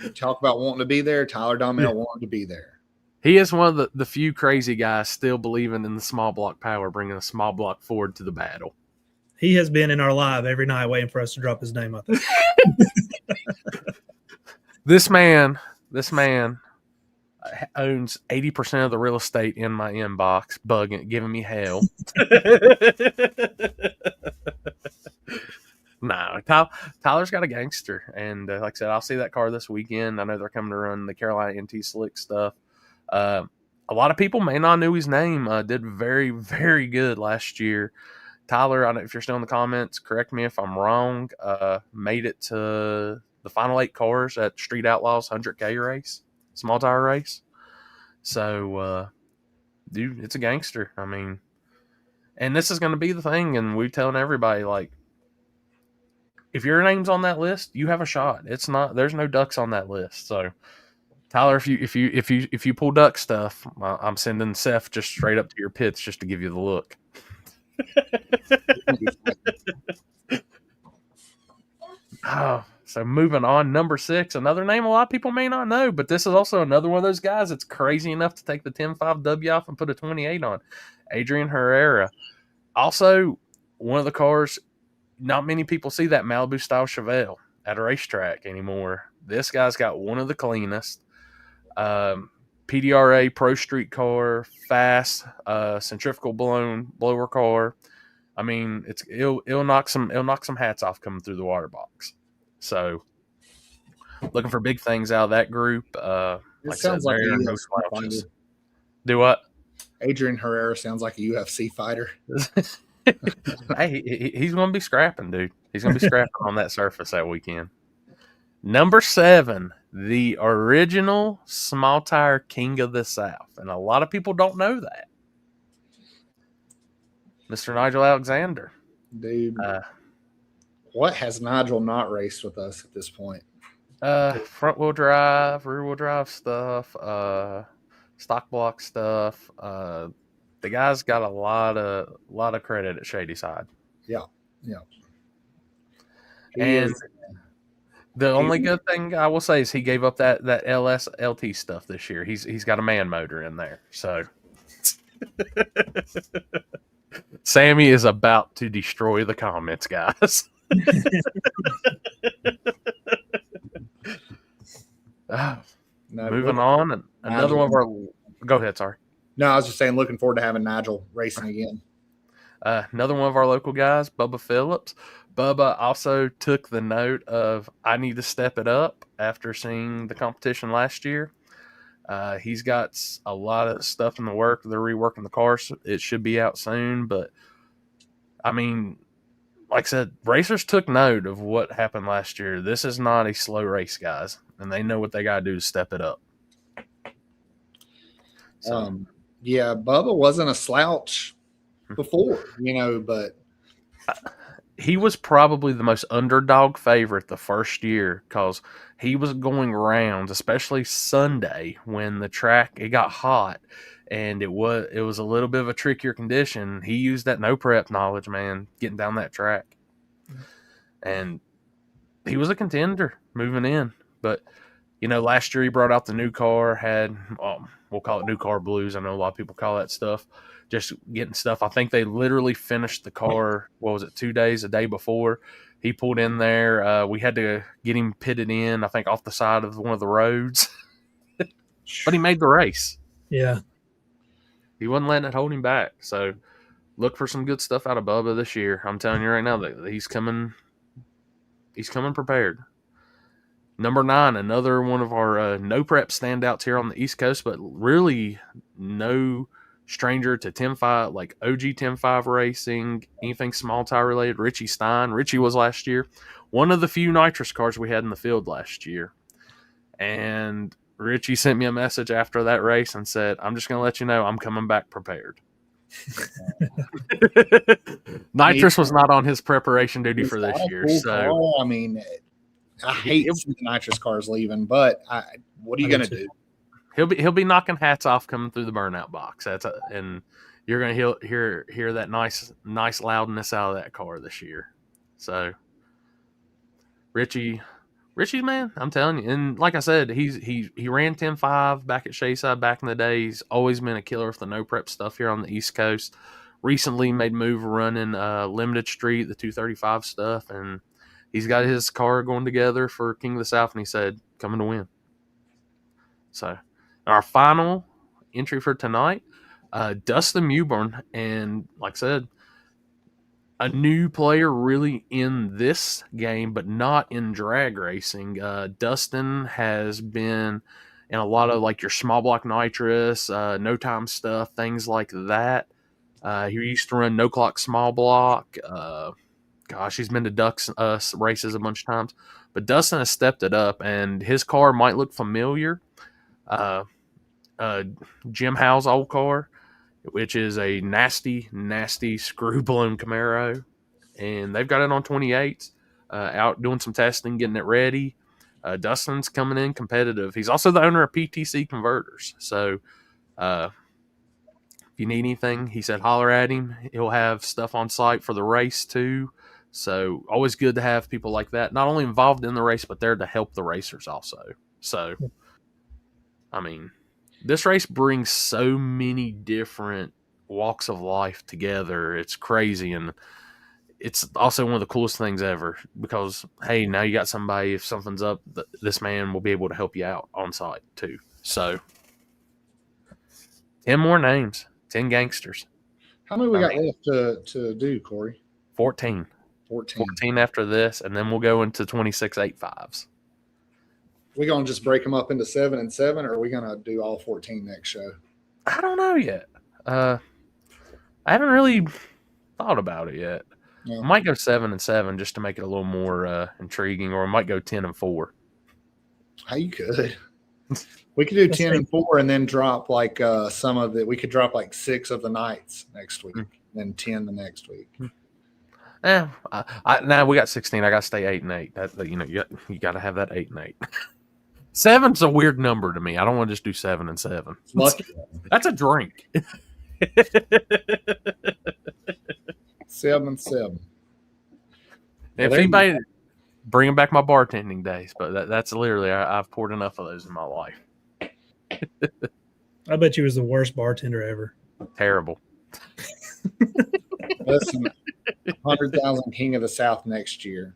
you talk about wanting to be there. Tyler Domel wanted to be there. He is one of the few crazy guys still believing in the small block power, bringing a small block Ford to the battle. He has been in our live every night waiting for us to drop his name up there. This man owns 80% of the real estate in my inbox, giving me hell. No, Tyler's got a gangster, and like I said, I'll see that car this weekend. I know they're coming to run the Carolina NT Slick stuff. A lot of people may not know his name. Did very, very good last year. Tyler, I don't know if you're still in the comments, correct me if I'm wrong. Made it to the final 8 cars at Street Outlaws 100K race, small tire race. So, dude, it's a gangster. I mean, and this is going to be the thing, and we're telling everybody, like, if your name's on that list, you have a shot. It's not, there's no ducks on that list. So, Tyler, if you pull duck stuff, I'm sending Seth just straight up to your pits just to give you the look. Oh, so moving on, number 6, another name a lot of people may not know, but this is also another one of those guys that's crazy enough to take the 10.5 W off and put a 28 on. Adrian Herrera. Also, one of the cars, not many people see that Malibu style Chevelle at a racetrack anymore. This guy's got one of the cleanest. PDRA Pro Street car, fast, centrifugal blower car. I mean, it'll knock some hats off coming through the water box. So, looking for big things out of that group. It sounds like a no UFC slouches. fighter. Do what? Adrian Herrera sounds like a UFC fighter. Hey, he's going to be scrapping, dude. He's going to be scrapping on that surface that weekend. Number 7, the original small tire king of the South, and a lot of people don't know that. Mr. Nigel Alexander. Dude, what has Nigel not raced with us at this point? Front wheel drive, rear wheel drive stuff, stock block stuff. The guy's got a lot of credit at Shadyside. Yeah. And the only good thing I will say is he gave up that LS LT stuff this year. He's got a man motor in there. So Sammy is about to destroy the comments, guys. Moving on, and another one of our. Go ahead, sorry. No, I was just saying, looking forward to having Nigel racing again. Another one of our local guys, Bubba Phillips. Bubba also took the note of, I need to step it up after seeing the competition last year. He's got a lot of stuff in the work. They're reworking the cars. It should be out soon. But, I mean, like I said, racers took note of what happened last year. This is not a slow race, guys. And they know what they got to do to step it up. So, yeah, Bubba wasn't a slouch before, but he was probably the most underdog favorite the first year because he was going rounds, especially Sunday when the track, it got hot and it was a little bit of a trickier condition. He used that no prep knowledge, man, getting down that track. And he was a contender moving in. But, last year he brought out the new car, had, we'll call it new car blues. I know a lot of people call that stuff. Just getting stuff. I think they literally finished the car, 2 days, a day before. He pulled in there. We had to get him pitted in, I think, off the side of one of the roads. But he made the race. Yeah. He wasn't letting it hold him back. So look for some good stuff out of Bubba this year. I'm telling you right now that he's coming prepared. Number 9, another one of our no prep standouts here on the East Coast, but really no stranger to 10.5, like OG 10.5 racing, anything small tire related. Richie Stein. Richie was last year one of the few nitrous cars we had in the field last year. And Richie sent me a message after that race and said, I'm just going to let you know I'm coming back prepared. Nitrous was not on his preparation duty for this year. So I mean, I hate seeing the nitrous cars leaving, but what are you going to do? He'll be knocking hats off coming through the burnout box. And you're going to hear that nice loudness out of that car this year. So Richie's man, I'm telling you. And like I said, he ran 10.5 back at Shadyside back in the day. He's always been a killer with the no prep stuff here on the East Coast. Recently made move running Limited Street, the 235 stuff, and he's got his car going together for King of the South, and he said, coming to win. So our final entry for tonight, Dustin Mewburn, and like I said, a new player really in this game, but not in drag racing. Dustin has been in a lot of like your small block nitrous, no time stuff, things like that. He used to run no clock small block. He's been to Ducks races a bunch of times. But Dustin has stepped it up, and his car might look familiar. Jim Howe's old car, which is a nasty, nasty screw balloon Camaro, and they've got it on 28s, out doing some testing, getting it ready. Dustin's coming in competitive. He's also the owner of PTC Converters, so if you need anything, he said holler at him. He'll have stuff on site for the race too. So always good to have people like that, not only involved in the race, but there to help the racers also. So, I mean, this race brings so many different walks of life together. It's crazy. And it's also one of the coolest things ever because, hey, now you got somebody, if something's up, this man will be able to help you out on site too. So 10 more names, 10 gangsters. How many we got left to do, Corey? 14 after this, and then we'll go into 26 8.5s. We gonna just break them up into 7 and 7, or are we gonna do all 14 next show? I don't know yet. I haven't really thought about it yet. Yeah. I might go 7 and 7 just to make it a little more intriguing, or I might go 10 and 4. How you could? We could do 10 and 4, and then drop like some of it. We could drop like 6 of the nights next week, then 10 the next week. Now we got 16. I got to stay 8 and 8. That you got to have that 8 and 8. 7's a weird number to me. I don't want to just do 7 and 7. Lucky. That's a drink. 7 and 7. If anybody, bringing back my bartending days, but that's literally I've poured enough of those in my life. I bet you was the worst bartender ever. Terrible. Listen, 100,000 King of the South next year.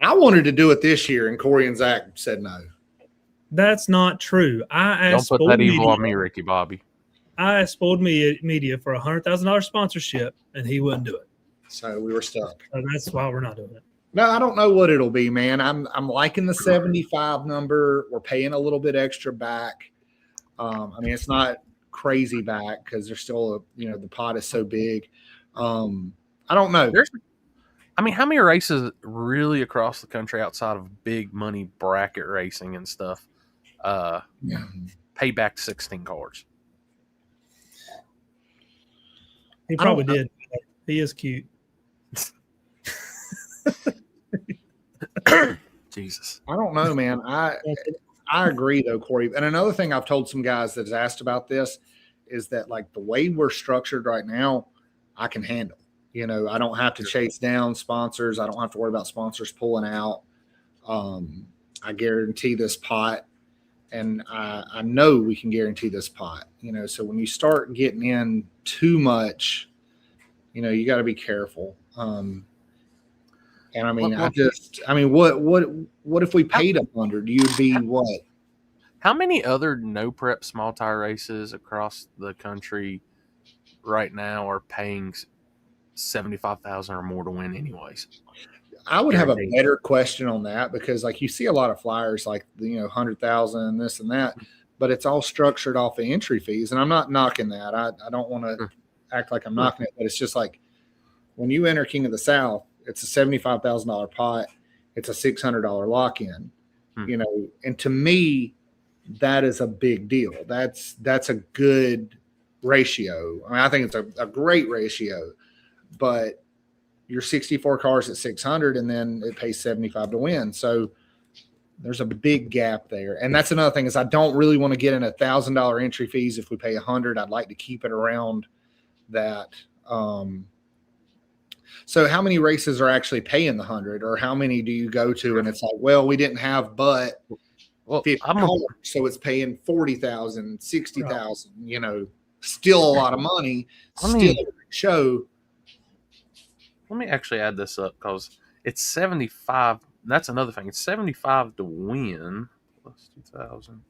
I wanted to do it this year, and Corey and Zach said no. That's not true. I asked Don't put that evil on me, Ricky Bobby. I asked Spoiled Media for $100,000 sponsorship, and he wouldn't do it. So we were stuck. So that's why we're not doing it. No, I don't know what it'll be, man. I'm liking the 75 number. We're paying a little bit extra back. I mean, it's not crazy back because there's still the pot is so big. I don't know. How many races really across the country outside of big money bracket racing and stuff pay back 16 cars? He probably did. He is cute. Jesus. I don't know, man. I agree though, Corey. And another thing I've told some guys that has asked about this is that like the way we're structured right now, I can handle. I don't have to chase down sponsors. I don't have to worry about sponsors pulling out. I guarantee this pot, and I know we can guarantee this pot. So when you start getting in too much, you got to be careful. And I mean, what if we paid 100? You'd be what? How many other no prep small tire races across the country right now are paying $75,000 or more to win anyways? I would have a better question on that because like you see a lot of flyers like 100,000 this and that, but it's all structured off of entry fees. And I'm not knocking that. I don't want to act like I'm knocking it, but it's just like when you enter King of the South, it's a $75,000 pot. It's a $600 lock-in, and to me, that is a big deal. That's a good ratio. I mean, I think it's a great ratio. But you're 64 cars at 600 and then it pays 75 to win. So there's a big gap there. And that's another thing is I don't really want to get in $1,000 entry fees. If we pay 100, I'd like to keep it around that. So how many races are actually paying the 100 or how many do you go to? And it's like, well, we didn't have, but 50 cars, so it's paying 40,000, 60,000, still a lot of money, still a big show. Let me actually add this up because it's 75. That's another thing. It's 75 to win plus 2,000.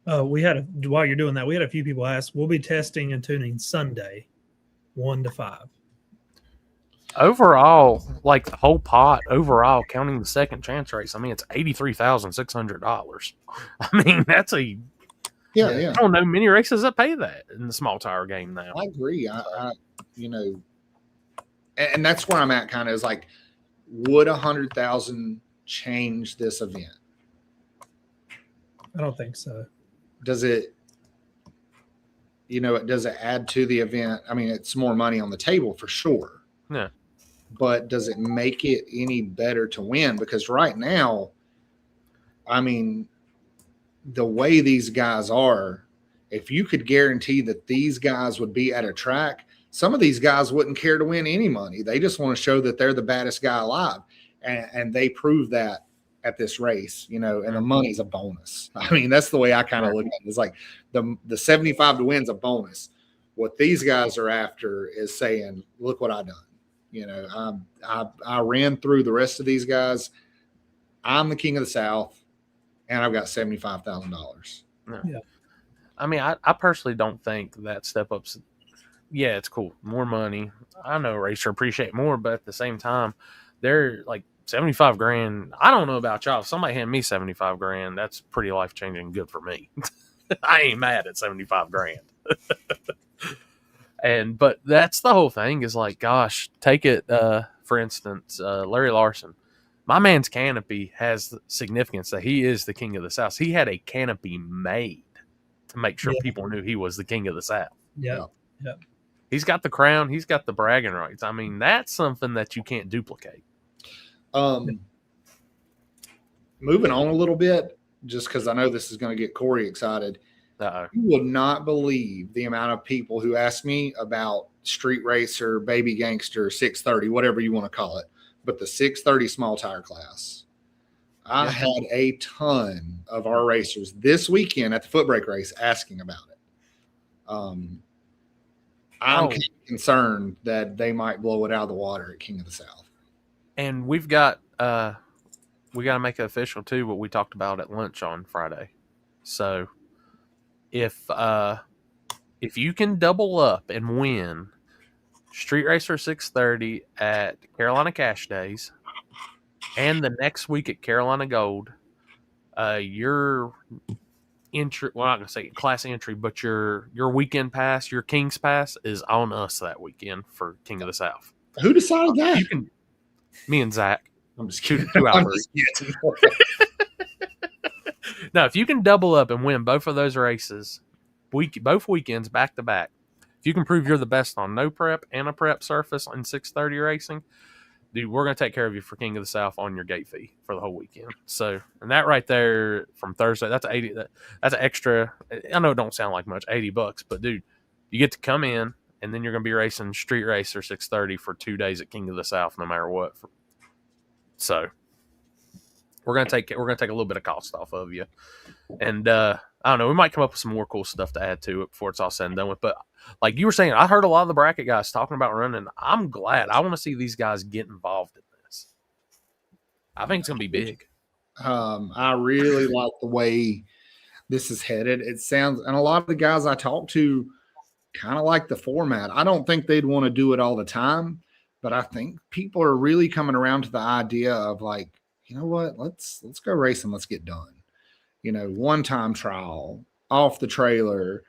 While you're doing that, we had a few people ask. We'll be testing and tuning Sunday, 1 to 5. Overall, like the whole pot, overall, counting the second chance race, I mean, it's $83,600. I mean, that's a yeah. I don't know many races that pay that in the small tire game now. I agree. and that's where I'm at. Kind of is like, would 100,000 change this event? I don't think so. Does it? Does it add to the event? I mean, it's more money on the table for sure. Yeah. But does it make it any better to win? Because right now, I mean, the way these guys are, if you could guarantee that these guys would be at a track, some of these guys wouldn't care to win any money. They just want to show that they're the baddest guy alive. And they prove that at this race, and the money's a bonus. I mean, that's the way I kind of look at it. It's like the 75 to win's a bonus. What these guys are after is saying, look what I done. I ran through the rest of these guys. I'm the king of the South, and I've got $75,000. Yeah. I mean, I personally don't think that step up's. Yeah, it's cool. More money. I know racer appreciate more, but at the same time, they're like 75 grand. I don't know about y'all. If somebody hand me 75 grand, that's pretty life changing. Good for me. I ain't mad at 75 grand. But that's the whole thing is like, gosh, take it, for instance, Larry Larson. My man's canopy has significance that he is the king of the South. He had a canopy made to make sure people knew he was the king of the South. Yeah. He's got the crown. He's got the bragging rights. I mean, that's something that you can't duplicate. Moving on a little bit, just because I know this is going to get Corey excited. Uh-oh. You will not believe the amount of people who ask me about Street Racer, Baby Gangster, 630, whatever you want to call it, but the 630 small tire class. I had a ton of our racers this weekend at the Footbrake race asking about it. I'm concerned that they might blow it out of the water at King of the South. And we've got we got to make it official too, what we talked about at lunch on Friday. So if you can double up and win Street Racer 630 at Carolina Cash Days and the next week at Carolina Gold, your entry, well, I'm not going to say class entry, but your weekend pass, your King's Pass is on us that weekend for King of the South. Who decided that? Me and Zach. I'm just kidding. No, if you can double up and win both of those races, both weekends back to back, if you can prove you're the best on no prep and a prep surface in 630 racing, dude, we're going to take care of you for King of the South on your gate fee for the whole weekend. So, and that right there from Thursday, that's an extra. I know it don't sound like much, $80, but dude, you get to come in and then you're going to be racing Street Racer 630 for 2 days at King of the South, no matter what. So, we're going to take a little bit of cost off of you, and I don't know, we might come up with some more cool stuff to add to it before it's all said and done with. But like you were saying, I heard a lot of the bracket guys talking about running. I'm glad. I want to see these guys get involved in this. I think it's going to be big. I really like the way this is headed. It sounds, and a lot of the guys I talk to kind of like the format. I don't think they'd want to do it all the time, but I think people are really coming around to the idea of like, you know what, let's go racing. Let's get done. One-time trial, off the trailer,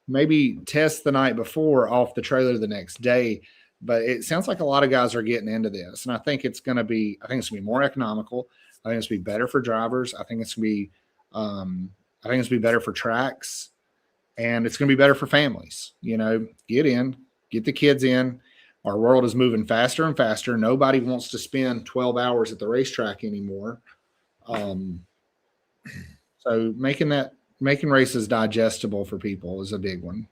maybe test the night before, off the trailer the next day. But it sounds like a lot of guys are getting into this. And I think it's going to be more economical. I think it's going to be better for drivers. I think it's going to be better for tracks. And it's going to be better for families. Get in, get the kids in. Our world is moving faster and faster. Nobody wants to spend 12 hours at the racetrack anymore. So making races digestible for people is a big one.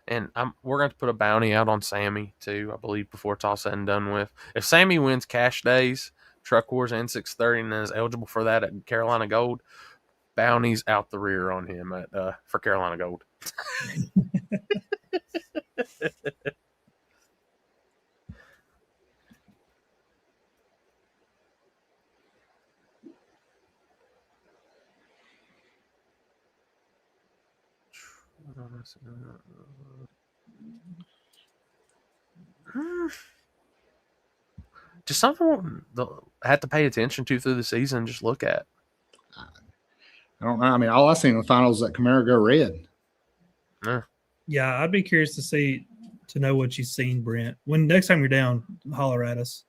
And we're going to put a bounty out on Sammy too, I believe, before it's all said and done with. If Sammy wins Cash Days, Truck Wars, and 630 and is eligible for that at Carolina Gold, bounties out the rear on him for Carolina Gold. Just something I have to pay attention to through the season. Just look at. I don't know. I mean, all I seen in the finals is that Camaro go red. Yeah, I'd be curious to see to know what you've seen, Brent. When next time you're down, holler at us.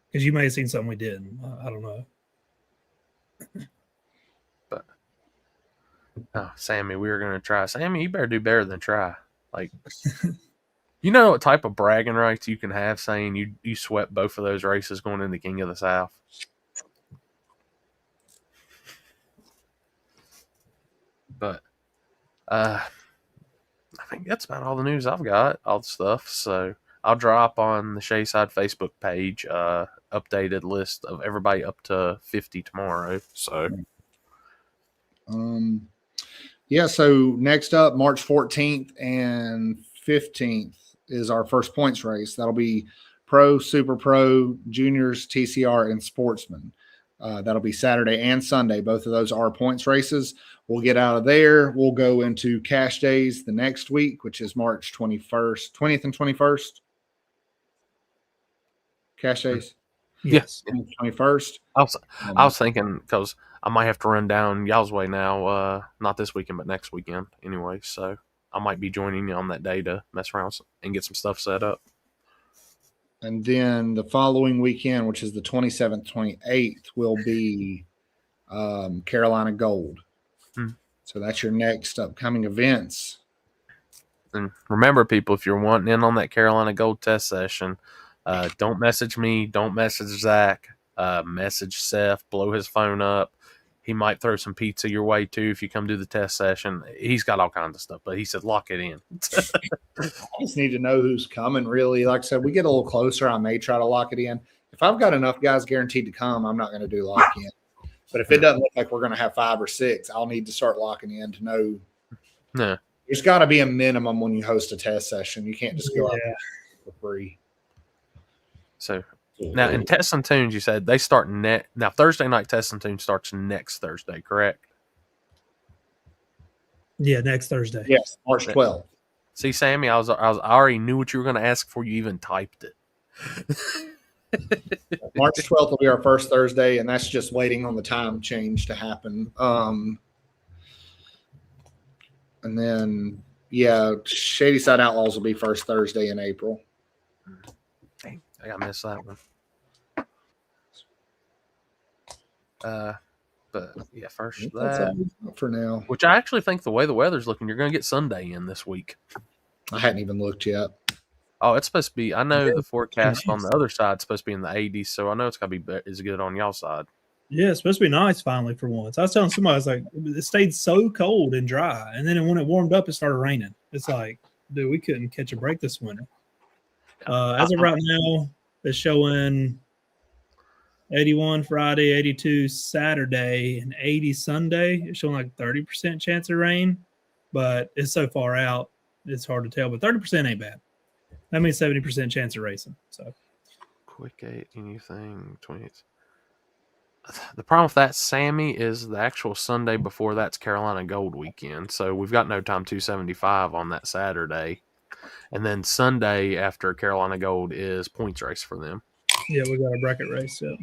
Because you may have seen something we didn't. I don't know. But Sammy, we were gonna try. Sammy, you better do better than try. Like, you know what type of bragging rights you can have saying you swept both of those races going into King of the South. But I think that's about all the news I've got, all the stuff. So I'll drop on the Shadyside Facebook page updated list of everybody up to 50 tomorrow. So yeah, so next up, March 14th and 15th is our first points race. That'll be Pro, Super Pro, Juniors, TCR, and Sportsman. That'll be Saturday and Sunday. Both of those are points races. We'll get out of there. We'll go into cash days the next week, which is March 21st, 20th and 21st. Cash days? yes. 21st. I was thinking because I might have to run down y'all's way now, not this weekend, but next weekend anyway. So I might be joining you on that day to mess around and get some stuff set up. And then the following weekend, which is the 27th, 28th, will be Carolina Gold. So that's your next upcoming events. And remember, people, if you're wanting in on that Carolina Gold test session, don't message me. Don't message Zach. Message Seth. Blow his phone up. He might throw some pizza your way, too, if you come do the test session. He's got all kinds of stuff, but he said lock it in. I just need to know who's coming, really. Like I said, we get a little closer, I may try to lock it in. If I've got enough guys guaranteed to come, I'm not going to do lock in. But if it doesn't look like we're going to have 5 or 6, I'll need to start locking in to know. No. There's got to be a minimum when you host a test session. You can't just go out for free. So now in Tests and Tunes, you said they start now Thursday night Tests and Tunes starts next Thursday, correct? Yeah, next Thursday. Yes, March 12th. See, Sammy, I already knew what you were going to ask before you even typed it. March 12th will be our first Thursday, and that's just waiting on the time change to happen. And then, Shadyside Outlaws will be first Thursday in April. Dang, I missed that one. But yeah, first that for now. Which I actually think the way the weather's looking, you're going to get Sunday in this week. I hadn't even looked yet. Oh, it's supposed to be. I know the forecast on the other side is supposed to be in the 80s, so I know it's going to be as good on y'all's side. Yeah, it's supposed to be nice finally for once. I was telling somebody, I was like, it stayed so cold and dry, and then when it warmed up, it started raining. It's like, dude, we couldn't catch a break this winter. As of right now, it's showing 81 Friday, 82 Saturday, and 80 Sunday. It's showing like 30% chance of rain, but it's so far out, it's hard to tell. But 30% ain't bad. That means 70% chance of racing. So quick 8, anything 20. The problem with that, Sammy, is the actual Sunday before that's Carolina Gold weekend. So we've got no time 275 on that Saturday. And then Sunday after Carolina Gold is points race for them. Yeah, we got a bracket race. Yeah.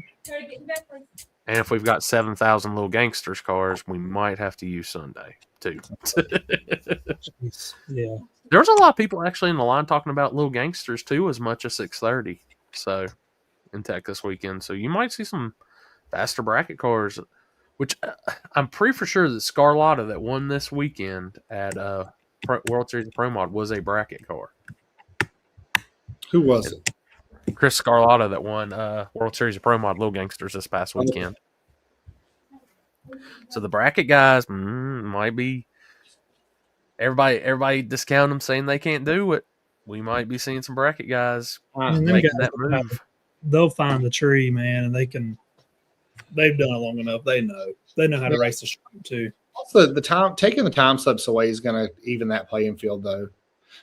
And if we've got 7,000 little gangsters cars, we might have to use Sunday too. Yeah. There's a lot of people actually in the line talking about little gangsters too, as much as 6:30. So in Tech this weekend, so you might see some faster bracket cars, which I'm pretty for sure that Scarlotta that won this weekend at World Series of Pro Mod was a bracket car. Who was it? Chris Scarlotta that won World Series of Pro Mod Little Gangsters this past weekend. So the bracket guys might be everybody discount them saying they can't do it. We might be seeing some bracket guys making that move. They'll find the tree, man, and they've done it long enough. They know how to race the street too. Also, taking the time slips away is going to even that playing field, though.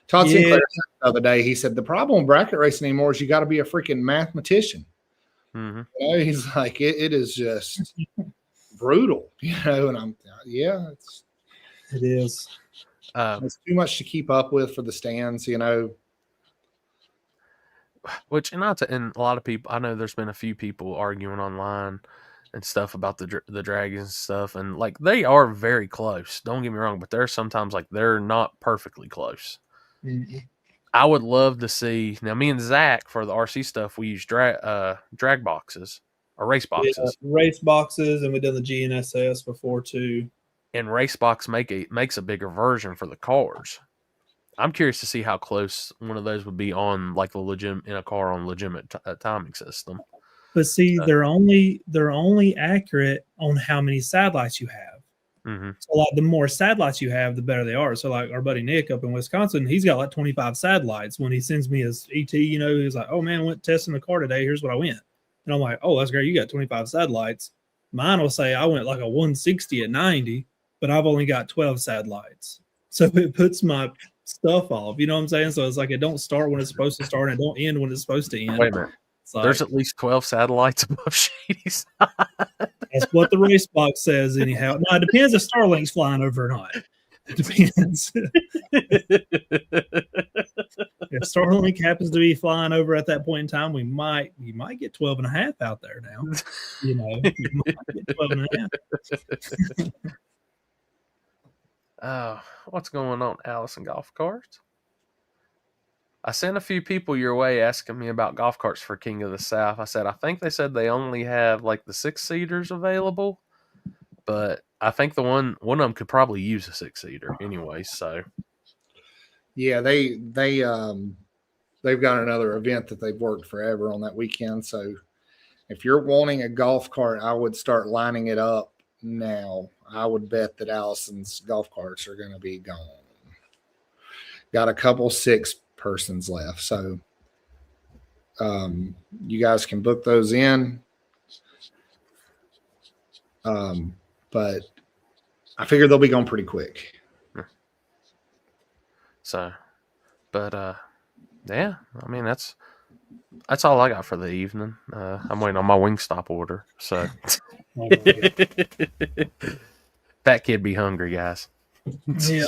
Todd Sinclair said the other day, he said the problem with bracket racing anymore is you got to be a freaking mathematician. Mm-hmm. You know, he's like, it is just brutal, and it is. It's too much to keep up with for the stands, Which, and a lot of people, I know there's been a few people arguing online and stuff about the dragons and stuff, and like they are very close. Don't get me wrong, but there's sometimes like they're not perfectly close. I would love to see. Now, me and Zach for the RC stuff, we use drag boxes or race boxes. Race boxes, and we've done the GNSS before too. And race box makes a bigger version for the cars. I'm curious to see how close one of those would be on like the legitimate timing system. But see, they're only accurate on how many satellites you have. Mm-hmm. So like the more satellites you have, the better they are. So like our buddy Nick up in Wisconsin, he's got like 25 satellites. When he sends me his ET, he's like, "Oh man, I went testing the car today. Here's what I went." And I'm like, "Oh, that's great. You got 25 satellites." Mine will say I went like a 160 at 90, but I've only got 12 satellites. So it puts my stuff off. You know what I'm saying? So it's like it don't start when it's supposed to start and it don't end when it's supposed to end. Wait a minute. Like, there's at least 12 satellites above Shadyside. That's what the race box says, anyhow. Now, it depends if Starlink's flying over or not. It depends. If Starlink happens to be flying over at that point in time, you might get 12 and a half out there now. You might get 12 and a half. What's going on, Allison Golf Carts? I sent a few people your way asking me about golf carts for King of the South. I said, I think they said they only have like the 6-seaters available, but I think the one of them could probably use a 6-seater anyway. So, yeah, they've got another event that they've worked forever on that weekend. So, if you're wanting a golf cart, I would start lining it up now. I would bet that Allison's golf carts are going to be gone. Got a couple 6 persons left, so you guys can book those in, but I figure they'll be gone pretty quick. So, but yeah, I mean that's all I got for the evening. I'm waiting on my Wingstop order, so that kid be hungry, guys. Yeah.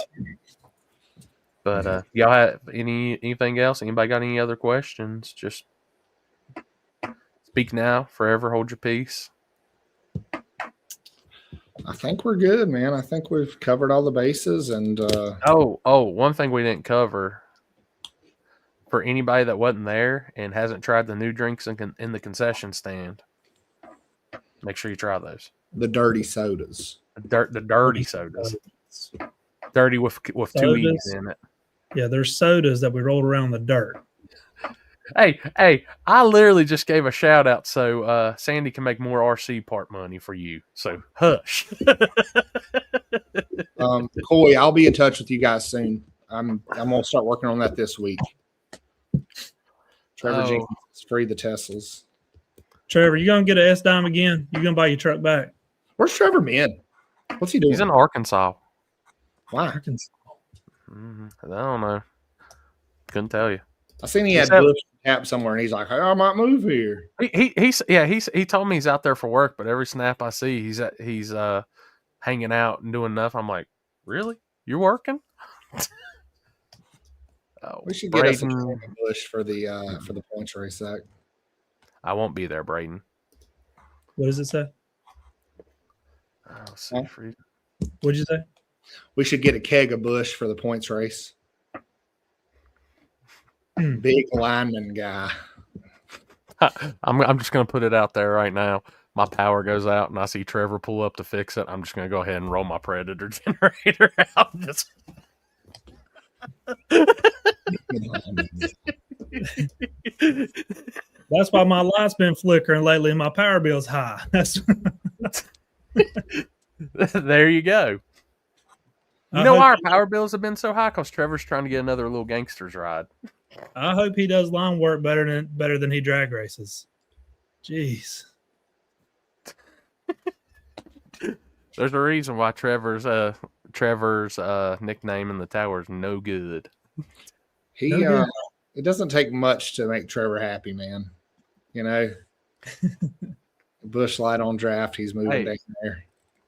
But y'all have anything else? Anybody got any other questions? Just speak now, forever hold your peace. I think we're good, man. I think we've covered all the bases. And one thing we didn't cover for anybody that wasn't there and hasn't tried the new drinks in the concession stand, make sure you try those. The dirty sodas. The dirty sodas. Dirty with sodas. 2 E's in it. Yeah, there's sodas that we rolled around in the dirt. Hey, I literally just gave a shout out so Sandy can make more RC part money for you. So hush. Coy, I'll be in touch with you guys soon. I'm gonna start working on that this week. Trevor Jenkins is free the Teslas. Trevor, you gonna get an S-Dime again? You gonna buy your truck back? Where's Trevor been? What's he doing? He's in Arkansas. Why? Arkansas. I don't know. Couldn't tell you. I seen he had Bush cap somewhere, and he's like, "Hey, I might move here." He told me he's out there for work, but every snap I see, he's hanging out and doing nothing. I'm like, really? You're working? We should get us a Bush for the points race, Zach. I won't be there, Braden. What does it say? What'd you say? We should get a keg of Bush for the points race. Big lineman guy. I'm just going to put it out there right now. My power goes out and I see Trevor pull up to fix it. I'm just going to go ahead and roll my Predator generator out. That's why my light's been flickering lately and my power bill's high. There you go. Our power bills have been so high because Trevor's trying to get another little gangster's ride. I hope he does line work better than he drag races. Jeez. There's a reason why Trevor's nickname in the tower is No Good. It doesn't take much to make Trevor happy, man. Bush light on draft, he's moving down there.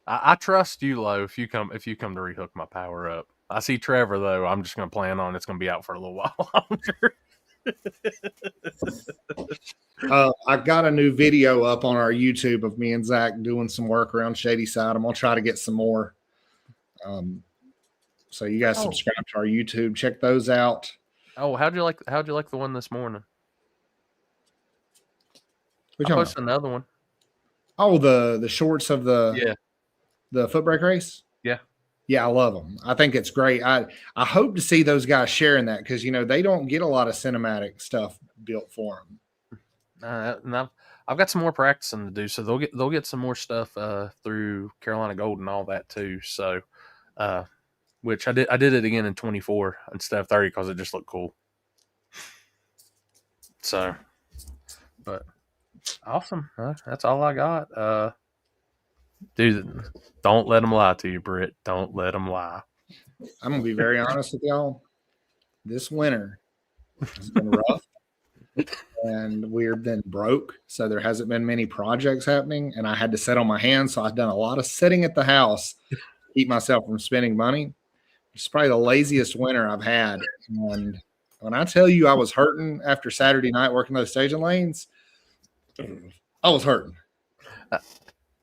I trust you, Lo, if you come to rehook my power up. I see Trevor though. I'm just going to plan on it's going to be out for a little while longer. I got a new video up on our YouTube of me and Zach doing some work around Shadyside. I'm going to try to get some more. So you guys subscribe to our YouTube, check those out. Oh, how'd you like the one this morning? What I you talking posted about? another one. Oh, the shorts of the Footbrake race. Yeah. Yeah, I love them. I think it's great. I hope to see those guys sharing that because they don't get a lot of cinematic stuff built for them. And I've got some more practicing to do, so they'll get some more stuff through Carolina Gold and all that too. So, which I did it again in 24 instead of 30 because it just looked cool. So, but awesome. That's all I got. Dude, don't let them lie to you, Britt. Don't let them lie. I'm gonna be very honest with y'all. This winter has been rough. And we've been broke, so there hasn't been many projects happening, and I had to sit on my hands. So I've done a lot of sitting at the house to keep myself from spending money. It's probably the laziest winter I've had. And when I tell you I was hurting after Saturday night working those staging lanes, I was hurting.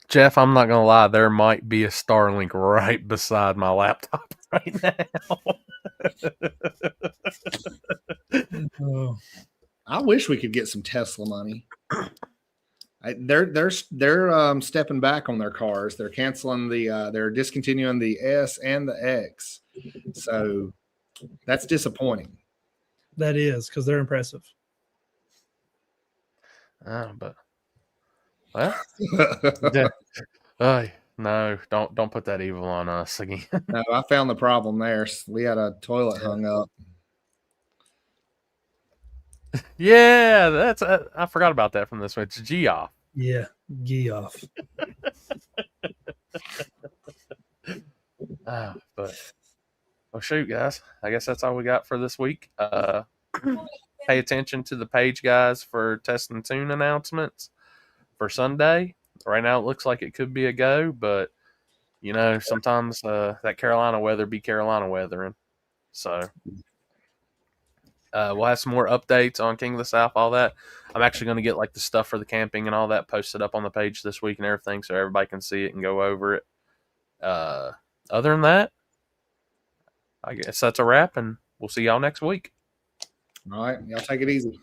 Jeff, I'm not gonna lie. There might be a Starlink right beside my laptop right now. Oh. I wish we could get some Tesla money. They're stepping back on their cars. They're canceling they're discontinuing the S and the X. So that's disappointing. That is because they're impressive. But well, no, don't put that evil on us again. No, I found the problem there. We had a toilet hung up. Yeah, that's I forgot about that from this one. It's Geoff. Yeah, Geoff. But well, shoot, guys. I guess that's all we got for this week. Pay attention to the page, guys, for test and tune announcements for Sunday. Right now, it looks like it could be a go, but sometimes that Carolina weather be Carolina weathering. So we'll have some more updates on King of the South, all that. I'm actually going to get like the stuff for the camping and all that posted up on the page this week and everything, so everybody can see it and go over it. Other than that, I guess that's a wrap, and we'll see y'all next week. All right. Y'all take it easy.